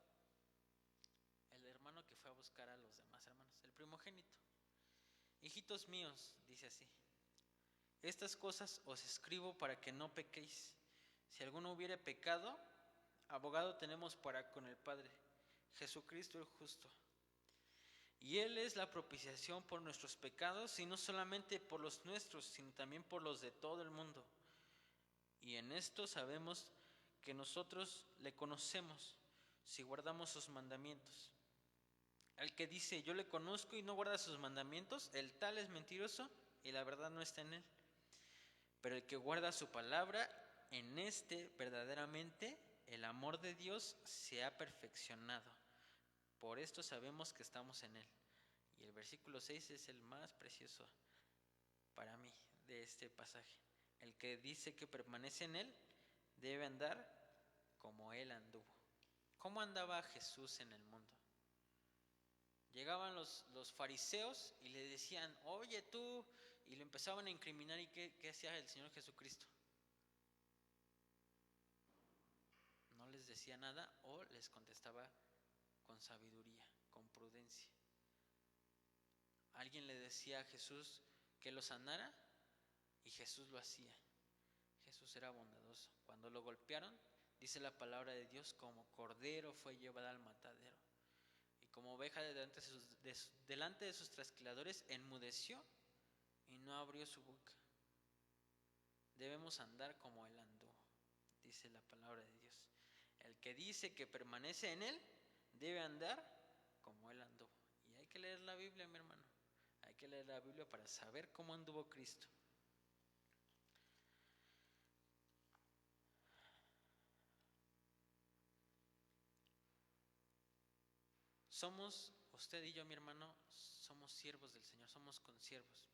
el hermano que fue a buscar a los demás hermanos, el primogénito. Hijitos míos, dice así, estas cosas os escribo para que no pequéis. Si alguno hubiere pecado, abogado tenemos para con el Padre, Jesucristo el justo. Y Él es la propiciación por nuestros pecados, y no solamente por los nuestros, sino también por los de todo el mundo. Y en esto sabemos que nosotros le conocemos, si guardamos sus mandamientos. Al que dice, yo le conozco y no guarda sus mandamientos, el tal es mentiroso y la verdad no está en él. Pero el que guarda su palabra, en este verdaderamente el amor de Dios se ha perfeccionado. Por esto sabemos que estamos en él. Y el versículo 6 es el más precioso para mí de este pasaje. El que dice que permanece en él debe andar como él anduvo. ¿Cómo andaba Jesús en el mundo? Llegaban los fariseos y le decían, oye tú, y lo empezaban a incriminar. ¿Y qué hacía el Señor Jesucristo? No les decía nada o les contestaba con sabiduría, con prudencia. Alguien le decía a Jesús que lo sanara y Jesús lo hacía. Jesús era bondadoso. Cuando lo golpearon, dice la palabra de Dios, como cordero fue llevado al matadero. Y como oveja delante de sus trasquiladores enmudeció y no abrió su boca. Debemos andar como Él anduvo, dice la palabra de Dios. El que dice que permanece en Él debe andar como Él anduvo. Y hay que leer la Biblia, mi hermano. Hay que leer la Biblia para saber cómo anduvo Cristo. Somos, usted y yo, mi hermano, somos siervos del Señor, somos consiervos.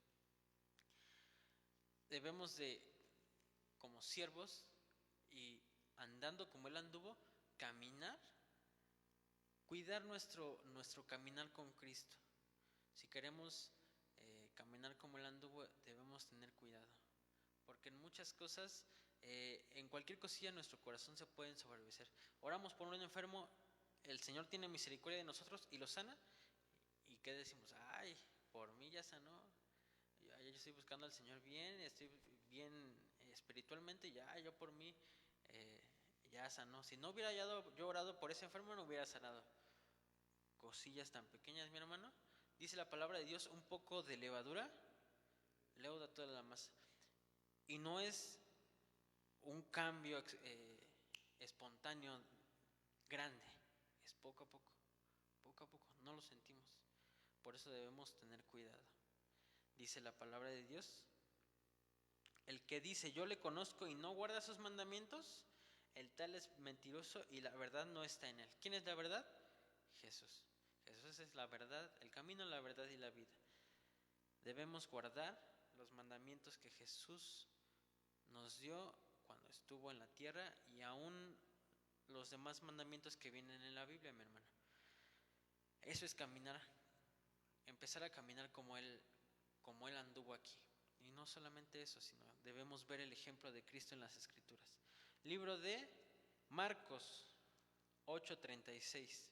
Debemos de, como siervos y andando como Él anduvo, caminar, cuidar nuestro caminar con Cristo. Si queremos caminar como Él anduvo, debemos tener cuidado. Porque en muchas cosas, en cualquier cosilla, nuestro corazón se puede ensoberbecer. Oramos por un enfermo, el Señor tiene misericordia de nosotros y lo sana. ¿Y qué decimos? Ay, por mí ya sanó. Ya yo estoy buscando al Señor bien, estoy bien espiritualmente, ya yo por mí ya sanó. Si no hubiera yo orado por ese enfermo, no hubiera sanado. Cosillas tan pequeñas, mi hermano. Dice la palabra de Dios, un poco de levadura leuda toda la masa. Y no es un cambio espontáneo grande, es poco a poco, no lo sentimos. Por eso debemos tener cuidado. Dice la palabra de Dios, el que dice yo le conozco y no guarda sus mandamientos, el tal es mentiroso y la verdad no está en él. ¿Quién es la verdad? Jesús. Jesús es la verdad, el camino, la verdad y la vida. Debemos guardar los mandamientos que Jesús nos dio cuando estuvo en la tierra y aún los demás mandamientos que vienen en la Biblia, mi hermano. Eso es caminar, empezar a caminar como Él anduvo aquí. Y no solamente eso, sino debemos ver el ejemplo de Cristo en las Escrituras. Libro de Marcos 8:36.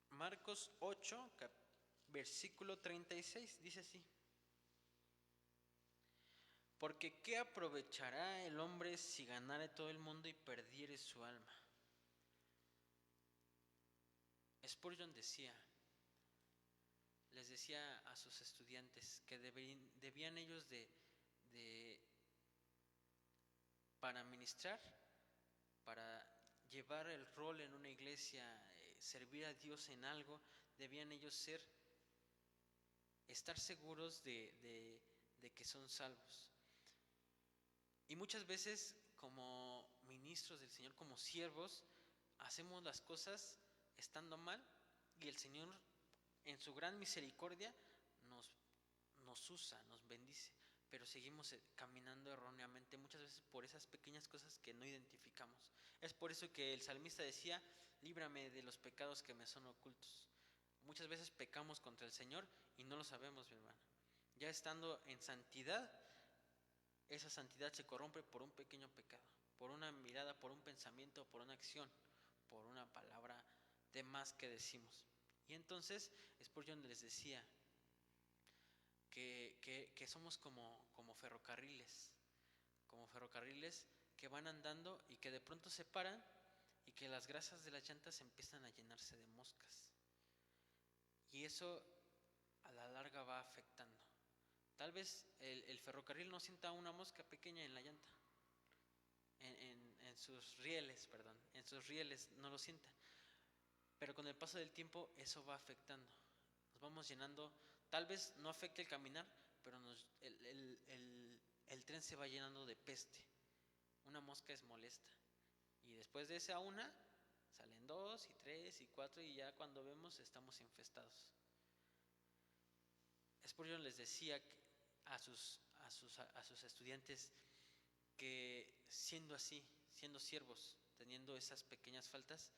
Marcos 8, versículo 36, dice así. Porque ¿qué aprovechará el hombre si ganare todo el mundo y perdiere su alma? Spurgeon les decía a sus estudiantes que debían ellos para ministrar, para llevar el rol en una iglesia, servir a Dios en algo, debían ellos estar seguros de que son salvos. Y muchas veces como ministros del Señor, como siervos, hacemos las cosas estando mal y el Señor en su gran misericordia nos usa, nos bendice. pero seguimos caminando erróneamente, muchas veces por esas pequeñas cosas que no identificamos. Es por eso que el salmista decía, líbrame de los pecados que me son ocultos. Muchas veces pecamos contra el Señor y no lo sabemos, mi hermano. Ya estando en santidad, esa santidad se corrompe por un pequeño pecado, por una mirada, por un pensamiento, por una acción, por una palabra de más que decimos. Y entonces Spurgeon les decía que somos como ferrocarriles que van andando y que de pronto se paran y que las grasas de las llantas empiezan a llenarse de moscas. Y eso a la larga va afectando. Tal vez el ferrocarril no sienta una mosca pequeña en la llanta, en sus rieles no lo sienta. Pero con el paso del tiempo eso va afectando. Nos vamos llenando, tal vez no afecte el caminar, pero el tren se va llenando de peste. Una mosca es molesta. Y después de esa una, salen 2 y 3 y 4 y ya cuando vemos estamos infestados. Spurgeon les decía a sus estudiantes que siendo así, siendo siervos, teniendo esas pequeñas faltas,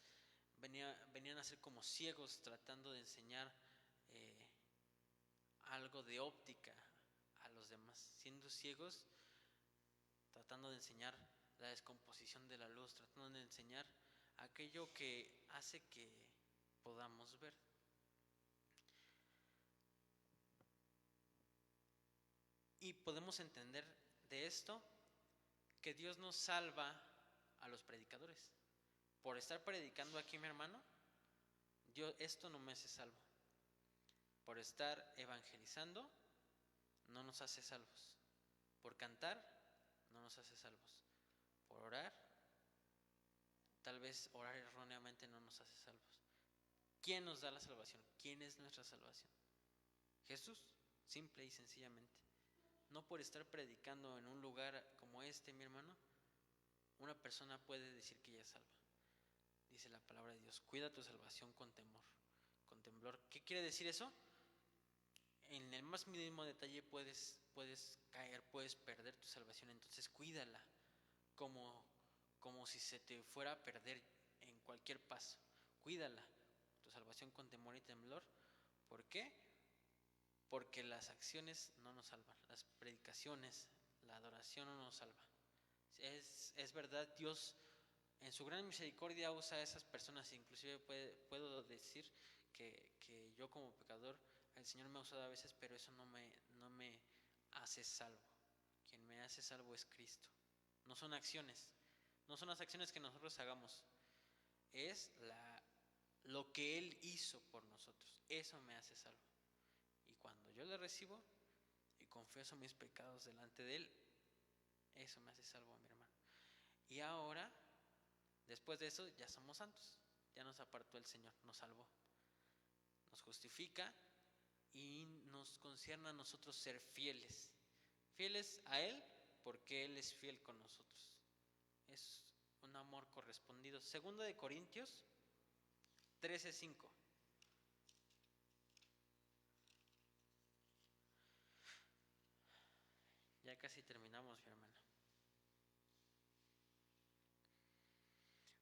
venían a ser como ciegos tratando de enseñar algo de óptica a los demás, siendo ciegos tratando de enseñar la descomposición de la luz, tratando de enseñar aquello que hace que podamos ver. Y podemos entender de esto que Dios nos salva a los predicadores. Por estar predicando aquí, mi hermano, esto no me hace salvo. Por estar evangelizando, no nos hace salvos. Por cantar, no nos hace salvos. Por orar, tal vez orar erróneamente no nos hace salvos. ¿Quién nos da la salvación? ¿Quién es nuestra salvación? Jesús, simple y sencillamente. No por estar predicando en un lugar como este, mi hermano, una persona puede decir que ya es salva. Dice la palabra de Dios, cuida tu salvación con temor, con temblor. ¿Qué quiere decir eso? En el más mínimo detalle puedes caer, puedes perder tu salvación, entonces cuídala como si se te fuera a perder en cualquier paso. Cuídala, tu salvación con temor y temblor. ¿Por qué? Porque las acciones no nos salvan, las predicaciones, la adoración no nos salva. Es verdad, Dios en su gran misericordia usa a esas personas, inclusive puedo decir que yo como pecador, el Señor me ha usado a veces, pero eso no me hace salvo. Quien me hace salvo es Cristo. No son acciones, no son las acciones que nosotros hagamos, es lo que Él hizo por nosotros, eso me hace salvo. Y cuando yo le recibo y confieso mis pecados delante de Él, eso me hace salvo, mi hermano. Y ahora, después de eso, ya somos santos. Ya nos apartó el Señor, nos salvó, nos justifica y nos concierne a nosotros ser fieles. Fieles a Él porque Él es fiel con nosotros. Es un amor correspondido. Segunda de Corintios 13:5. Ya casi terminamos, mi hermano.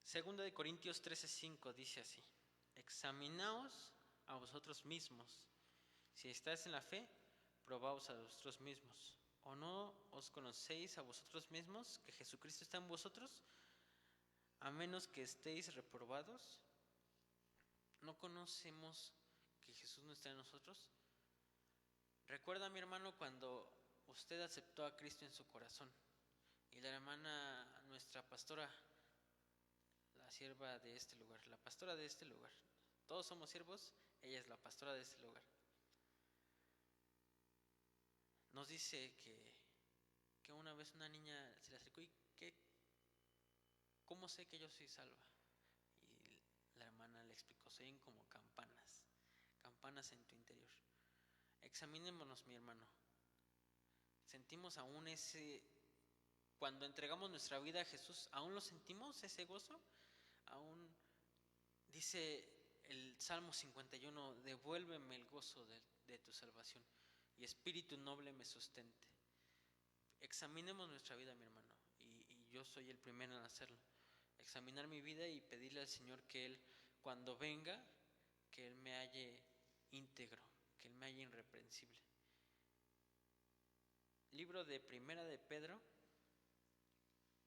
Segunda de Corintios 13:5 dice así: examinaos a vosotros mismos. Si estáis en la fe, probaos a vosotros mismos. ¿O no os conocéis a vosotros mismos que Jesucristo está en vosotros? A menos que estéis reprobados. ¿No conocemos que Jesús no está en nosotros? Recuerda, mi hermano, cuando usted aceptó a Cristo en su corazón y la hermana, nuestra pastora, la sierva de este lugar, la pastora de este lugar, todos somos siervos, ella es la pastora de este lugar, nos dice que una vez una niña se le acercó y ¿cómo sé que yo soy salva? Y la hermana le explicó, se oyen como campanas en tu interior. Examinémonos, mi hermano. Sentimos aún cuando entregamos nuestra vida a Jesús, ¿aún lo sentimos ese gozo? Aún dice el Salmo 51, devuélveme el gozo de tu salvación y espíritu noble me sustente. examinemos nuestra vida, mi hermano, y yo soy el primero en hacerlo. Examinar mi vida y pedirle al Señor que Él, cuando venga, que Él me halle íntegro, que Él me halle irreprensible. Libro de Primera de Pedro,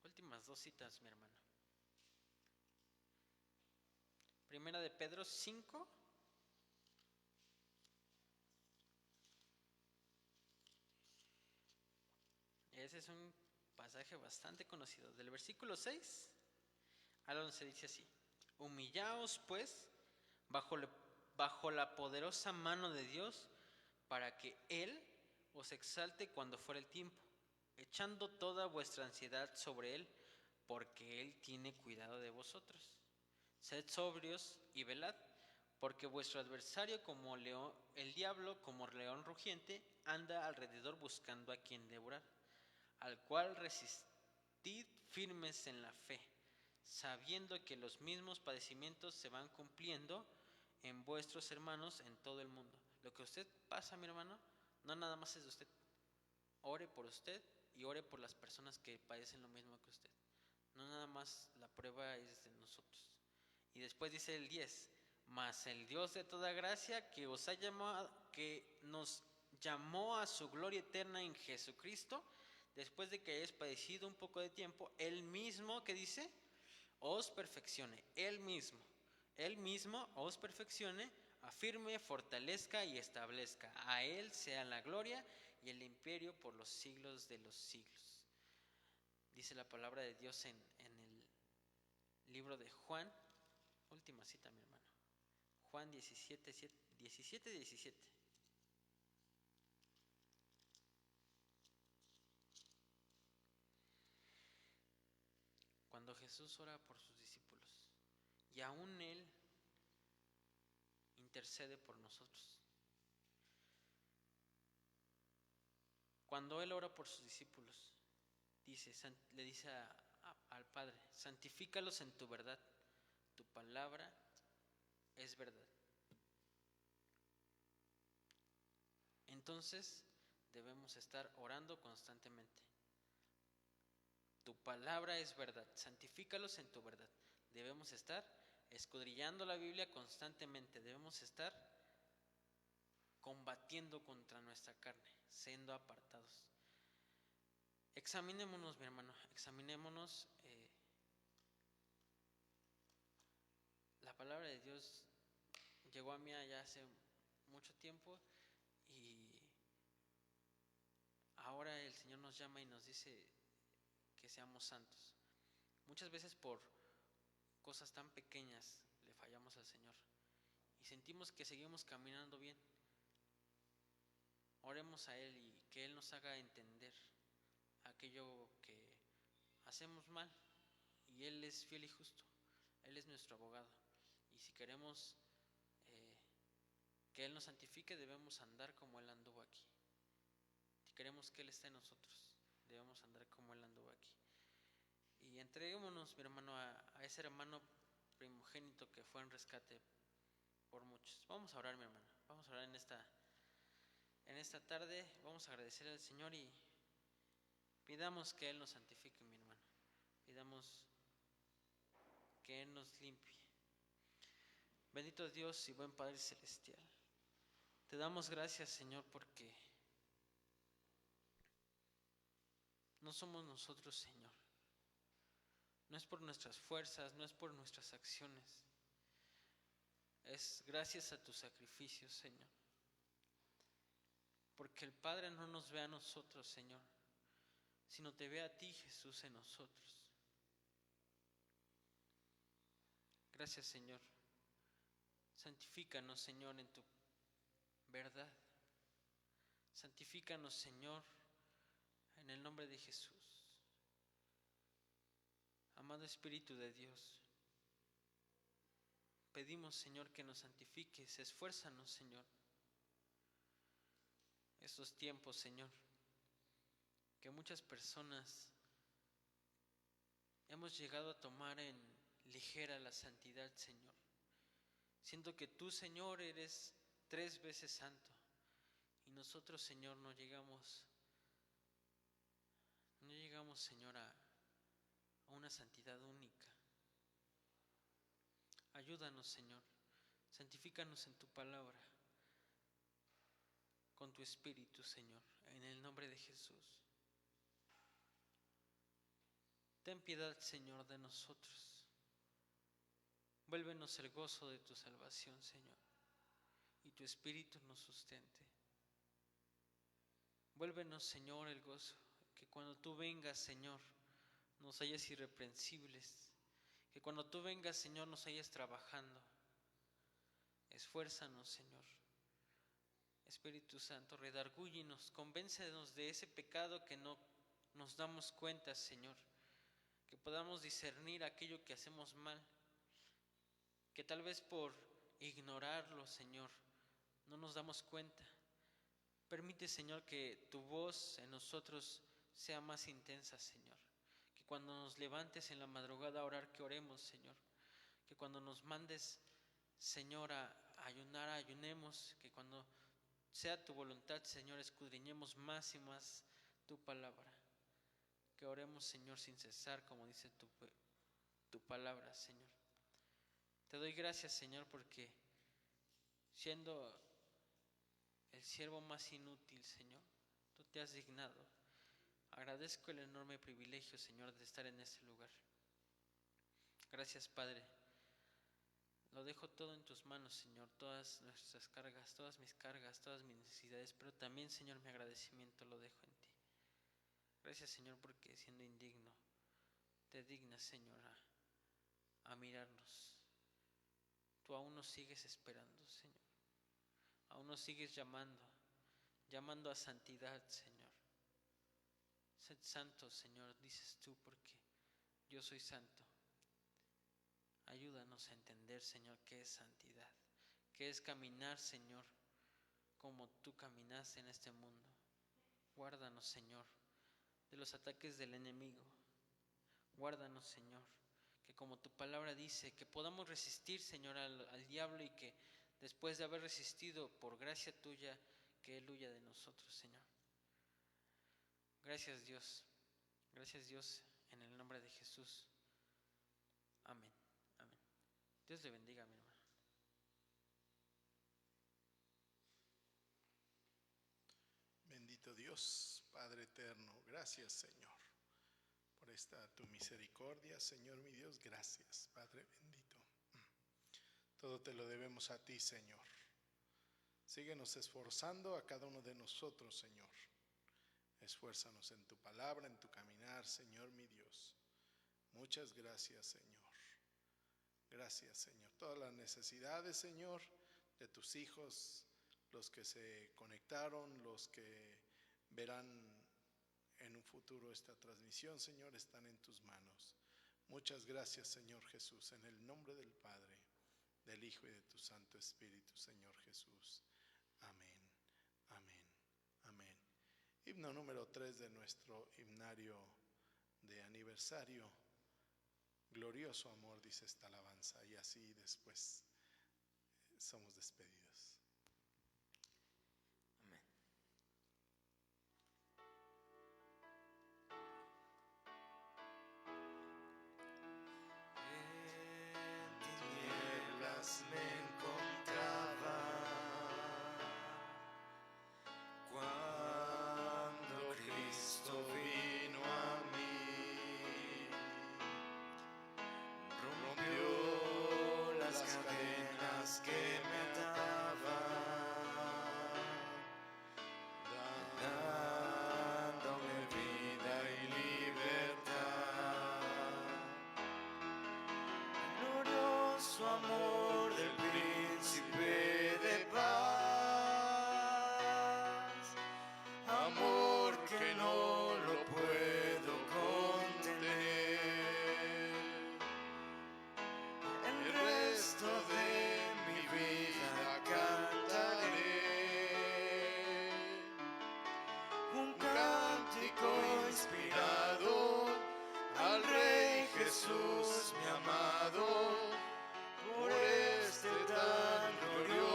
últimas 2 citas, mi hermano. Primera de Pedro 5. Ese es un pasaje bastante conocido. Del versículo 6 al 11 dice así: Humillaos pues bajo la poderosa mano de Dios, para que Él os exalte cuando fuere el tiempo, echando toda vuestra ansiedad sobre Él, porque Él tiene cuidado de vosotros. Sed sobrios y velad, porque vuestro adversario, como león, el diablo, como león rugiente, anda alrededor buscando a quien devorar, al cual resistid firmes en la fe, sabiendo que los mismos padecimientos se van cumpliendo en vuestros hermanos en todo el mundo. Lo que usted pasa, mi hermano, no nada más es de usted. Ore por usted y ore por las personas que padecen lo mismo que usted. No nada más la prueba es de nosotros. Y después dice el 10: mas el Dios de toda gracia, que os ha llamado, que nos llamó a su gloria eterna en Jesucristo, después de que hayáis padecido un poco de tiempo, Él mismo, ¿qué dice? Os perfeccione. Él mismo os perfeccione, afirme, fortalezca y establezca. A Él sea la gloria y el imperio por los siglos de los siglos. Dice la palabra de Dios en el libro de Juan, última cita, mi hermano. Juan 17. Cuando Jesús ora por sus discípulos, y aún Él intercede por nosotros. Cuando Él ora por sus discípulos, le dice al Padre: santifícalos en tu verdad, tu palabra es verdad. Entonces debemos estar orando constantemente. Tu palabra es verdad, santifícalos en tu verdad. Debemos estar escudriñando la Biblia constantemente, debemos estar combatiendo contra nuestra carne, siendo apartados. Examinémonos, mi hermano, examinémonos. La palabra de Dios llegó a mí ya hace mucho tiempo y ahora el Señor nos llama y nos dice que seamos santos. Muchas veces por cosas tan pequeñas le fallamos al Señor y sentimos que seguimos caminando bien. Oremos a Él y que Él nos haga entender aquello que hacemos mal, y Él es fiel y justo. Él es nuestro abogado, y si queremos que Él nos santifique, debemos andar como Él anduvo aquí. Si queremos que Él esté en nosotros, debemos andar como Él anduvo aquí. Y entreguémonos, mi hermano, a ese hermano primogénito que fue en rescate por muchos. Vamos a orar, mi hermano. Vamos a orar en esta tarde. Vamos a agradecer al Señor y pidamos que Él nos santifique, mi hermano. Pidamos que Él nos limpie. Bendito Dios y buen Padre Celestial, te damos gracias, Señor, porque no somos nosotros, Señor. No es por nuestras fuerzas, no es por nuestras acciones. Es gracias a tu sacrificio, Señor. Porque el Padre no nos ve a nosotros, Señor, sino te ve a ti, Jesús, en nosotros. Gracias, Señor. Santifícanos, Señor, en tu verdad. Santifícanos, Señor, en el nombre de Jesús. Amado Espíritu de Dios, pedimos, Señor, que nos santifiques. Esfuérzanos, Señor. Estos tiempos, Señor, que muchas personas hemos llegado a tomar en ligera la santidad, Señor. Siento que tú, Señor, eres 3 veces santo y nosotros, Señor, no llegamos aspiramos, Señor, a una santidad única. Ayúdanos, Señor, santifícanos en tu palabra, con tu Espíritu, Señor, en el nombre de Jesús. Ten piedad, Señor, de nosotros. Vuélvenos el gozo de tu salvación, Señor, y tu Espíritu nos sustente. Vuélvenos, Señor, el gozo, que cuando tú vengas, Señor, nos halles irreprensibles, que cuando tú vengas, Señor, nos halles trabajando. Esfuérzanos, Señor. Espíritu Santo, redargúyenos, convéncenos de ese pecado que no nos damos cuenta, Señor, que podamos discernir aquello que hacemos mal, que tal vez por ignorarlo, Señor, no nos damos cuenta. Permite, Señor, que tu voz en nosotros sea más intensa, Señor. Que cuando nos levantes en la madrugada a orar, que oremos, Señor. Que cuando nos mandes, Señor, a ayunar, ayunemos. Que cuando sea tu voluntad, Señor, escudriñemos más y más tu palabra. Que oremos, Señor, sin cesar, como dice tu palabra, Señor. Te doy gracias, Señor, porque siendo el siervo más inútil, Señor, tú te has dignado. Agradezco el enorme privilegio, Señor, de estar en este lugar. Gracias, Padre. Lo dejo todo en tus manos, Señor, todas nuestras cargas, todas mis cargas, todas mis necesidades, pero también, Señor, mi agradecimiento lo dejo en ti. Gracias, Señor, porque siendo indigno, te dignas, Señor, a mirarnos. Tú aún nos sigues esperando, Señor. Aún nos sigues llamando a santidad, Señor. Sed santo, Señor, dices tú, porque yo soy santo. Ayúdanos a entender, Señor, qué es santidad, qué es caminar, Señor, como tú caminaste en este mundo. Guárdanos, Señor, de los ataques del enemigo. Guárdanos, Señor, que como tu palabra dice, que podamos resistir, Señor, al diablo, y que después de haber resistido por gracia tuya, que él huya de nosotros, Señor. Gracias, Dios. Gracias, Dios, en el nombre de Jesús. Amén. Amén. Dios le bendiga, mi hermano. Bendito Dios, Padre eterno, gracias, Señor, por esta tu misericordia, Señor mi Dios, gracias, Padre bendito. Todo te lo debemos a ti, Señor. Síguenos esforzando a cada uno de nosotros, Señor. Esfuérzanos en tu palabra, en tu caminar, Señor mi Dios. Muchas gracias, Señor. Gracias, Señor. Todas las necesidades, Señor, de tus hijos, los que se conectaron, los que verán en un futuro esta transmisión, Señor, están en tus manos. Muchas gracias, Señor Jesús, en el nombre del Padre, del Hijo y de tu Santo Espíritu, Señor Jesús. Amén, amén, amén. Himno número 3 de nuestro himnario de aniversario. Glorioso amor, dice esta alabanza, y así después somos despedidos. Amén. En tinieblas me encontraba cuando Cristo vino a mí, rompió las cadenas que me ataban, dándome vida y libertad. Glorioso amor del príncipe de paz, amor que no lo puedo contener. El resto de mi vida cantaré un cántico inspirado al Rey Jesús, mi amado, por este tan glorioso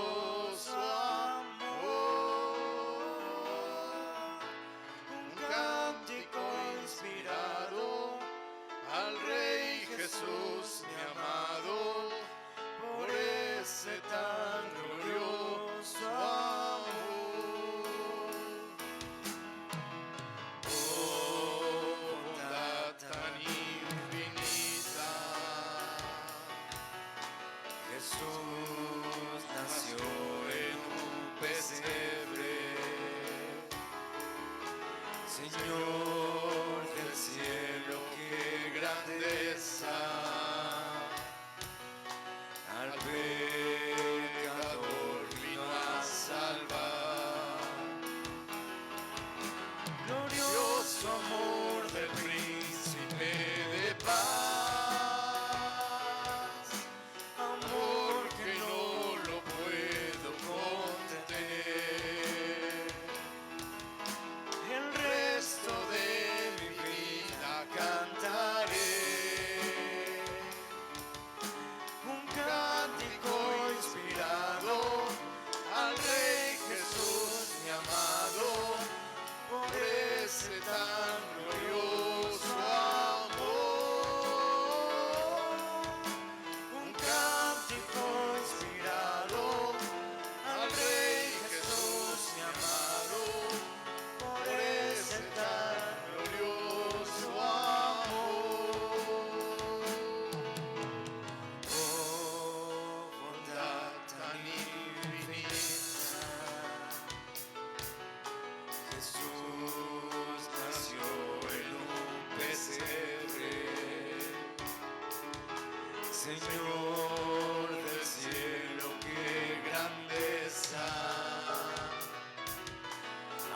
Señor del cielo, qué grandeza.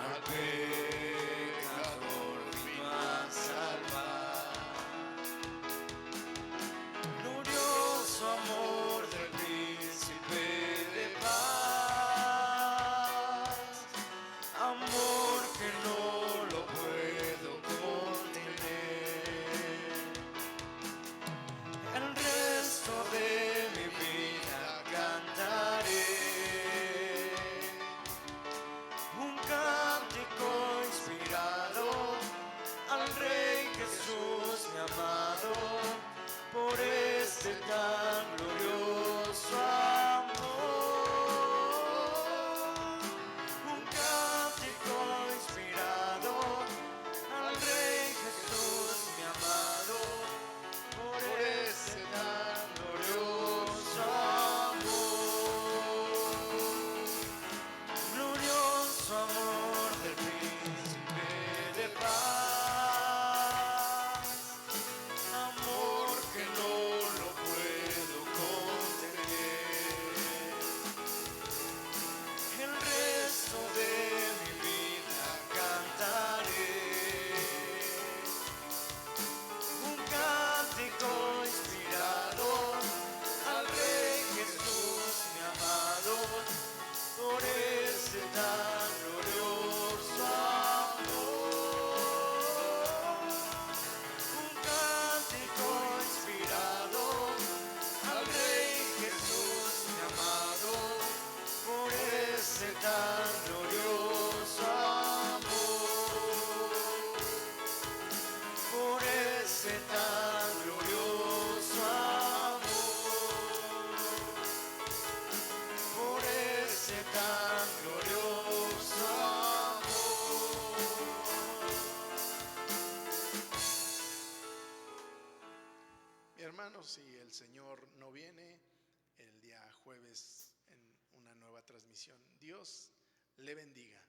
Al pecador vino a salvar. Glorioso amor del príncipe de paz, amor que no lo puedo contener. El resto de mi vida cantaré un cántico inspirado al Rey Jesús mi amado, por este tan glorioso amor. Un cántico inspirado al Rey Jesús mi amado, por este tan glorioso amor. Glorioso amor del príncipe de paz, amor que no lo puedo contener. El resto de mi vida cantaré un cántico inspirado al Rey Jesús mi amado, por ese tan glorioso amor. Un cántico inspirado al Rey Jesús mi amado, por ese tan glorioso amor. Por ese tan glorioso amor. Por ese tan glorioso amor. Mi hermano, si el Señor no viene el día jueves en una nueva transmisión, Dios le bendiga.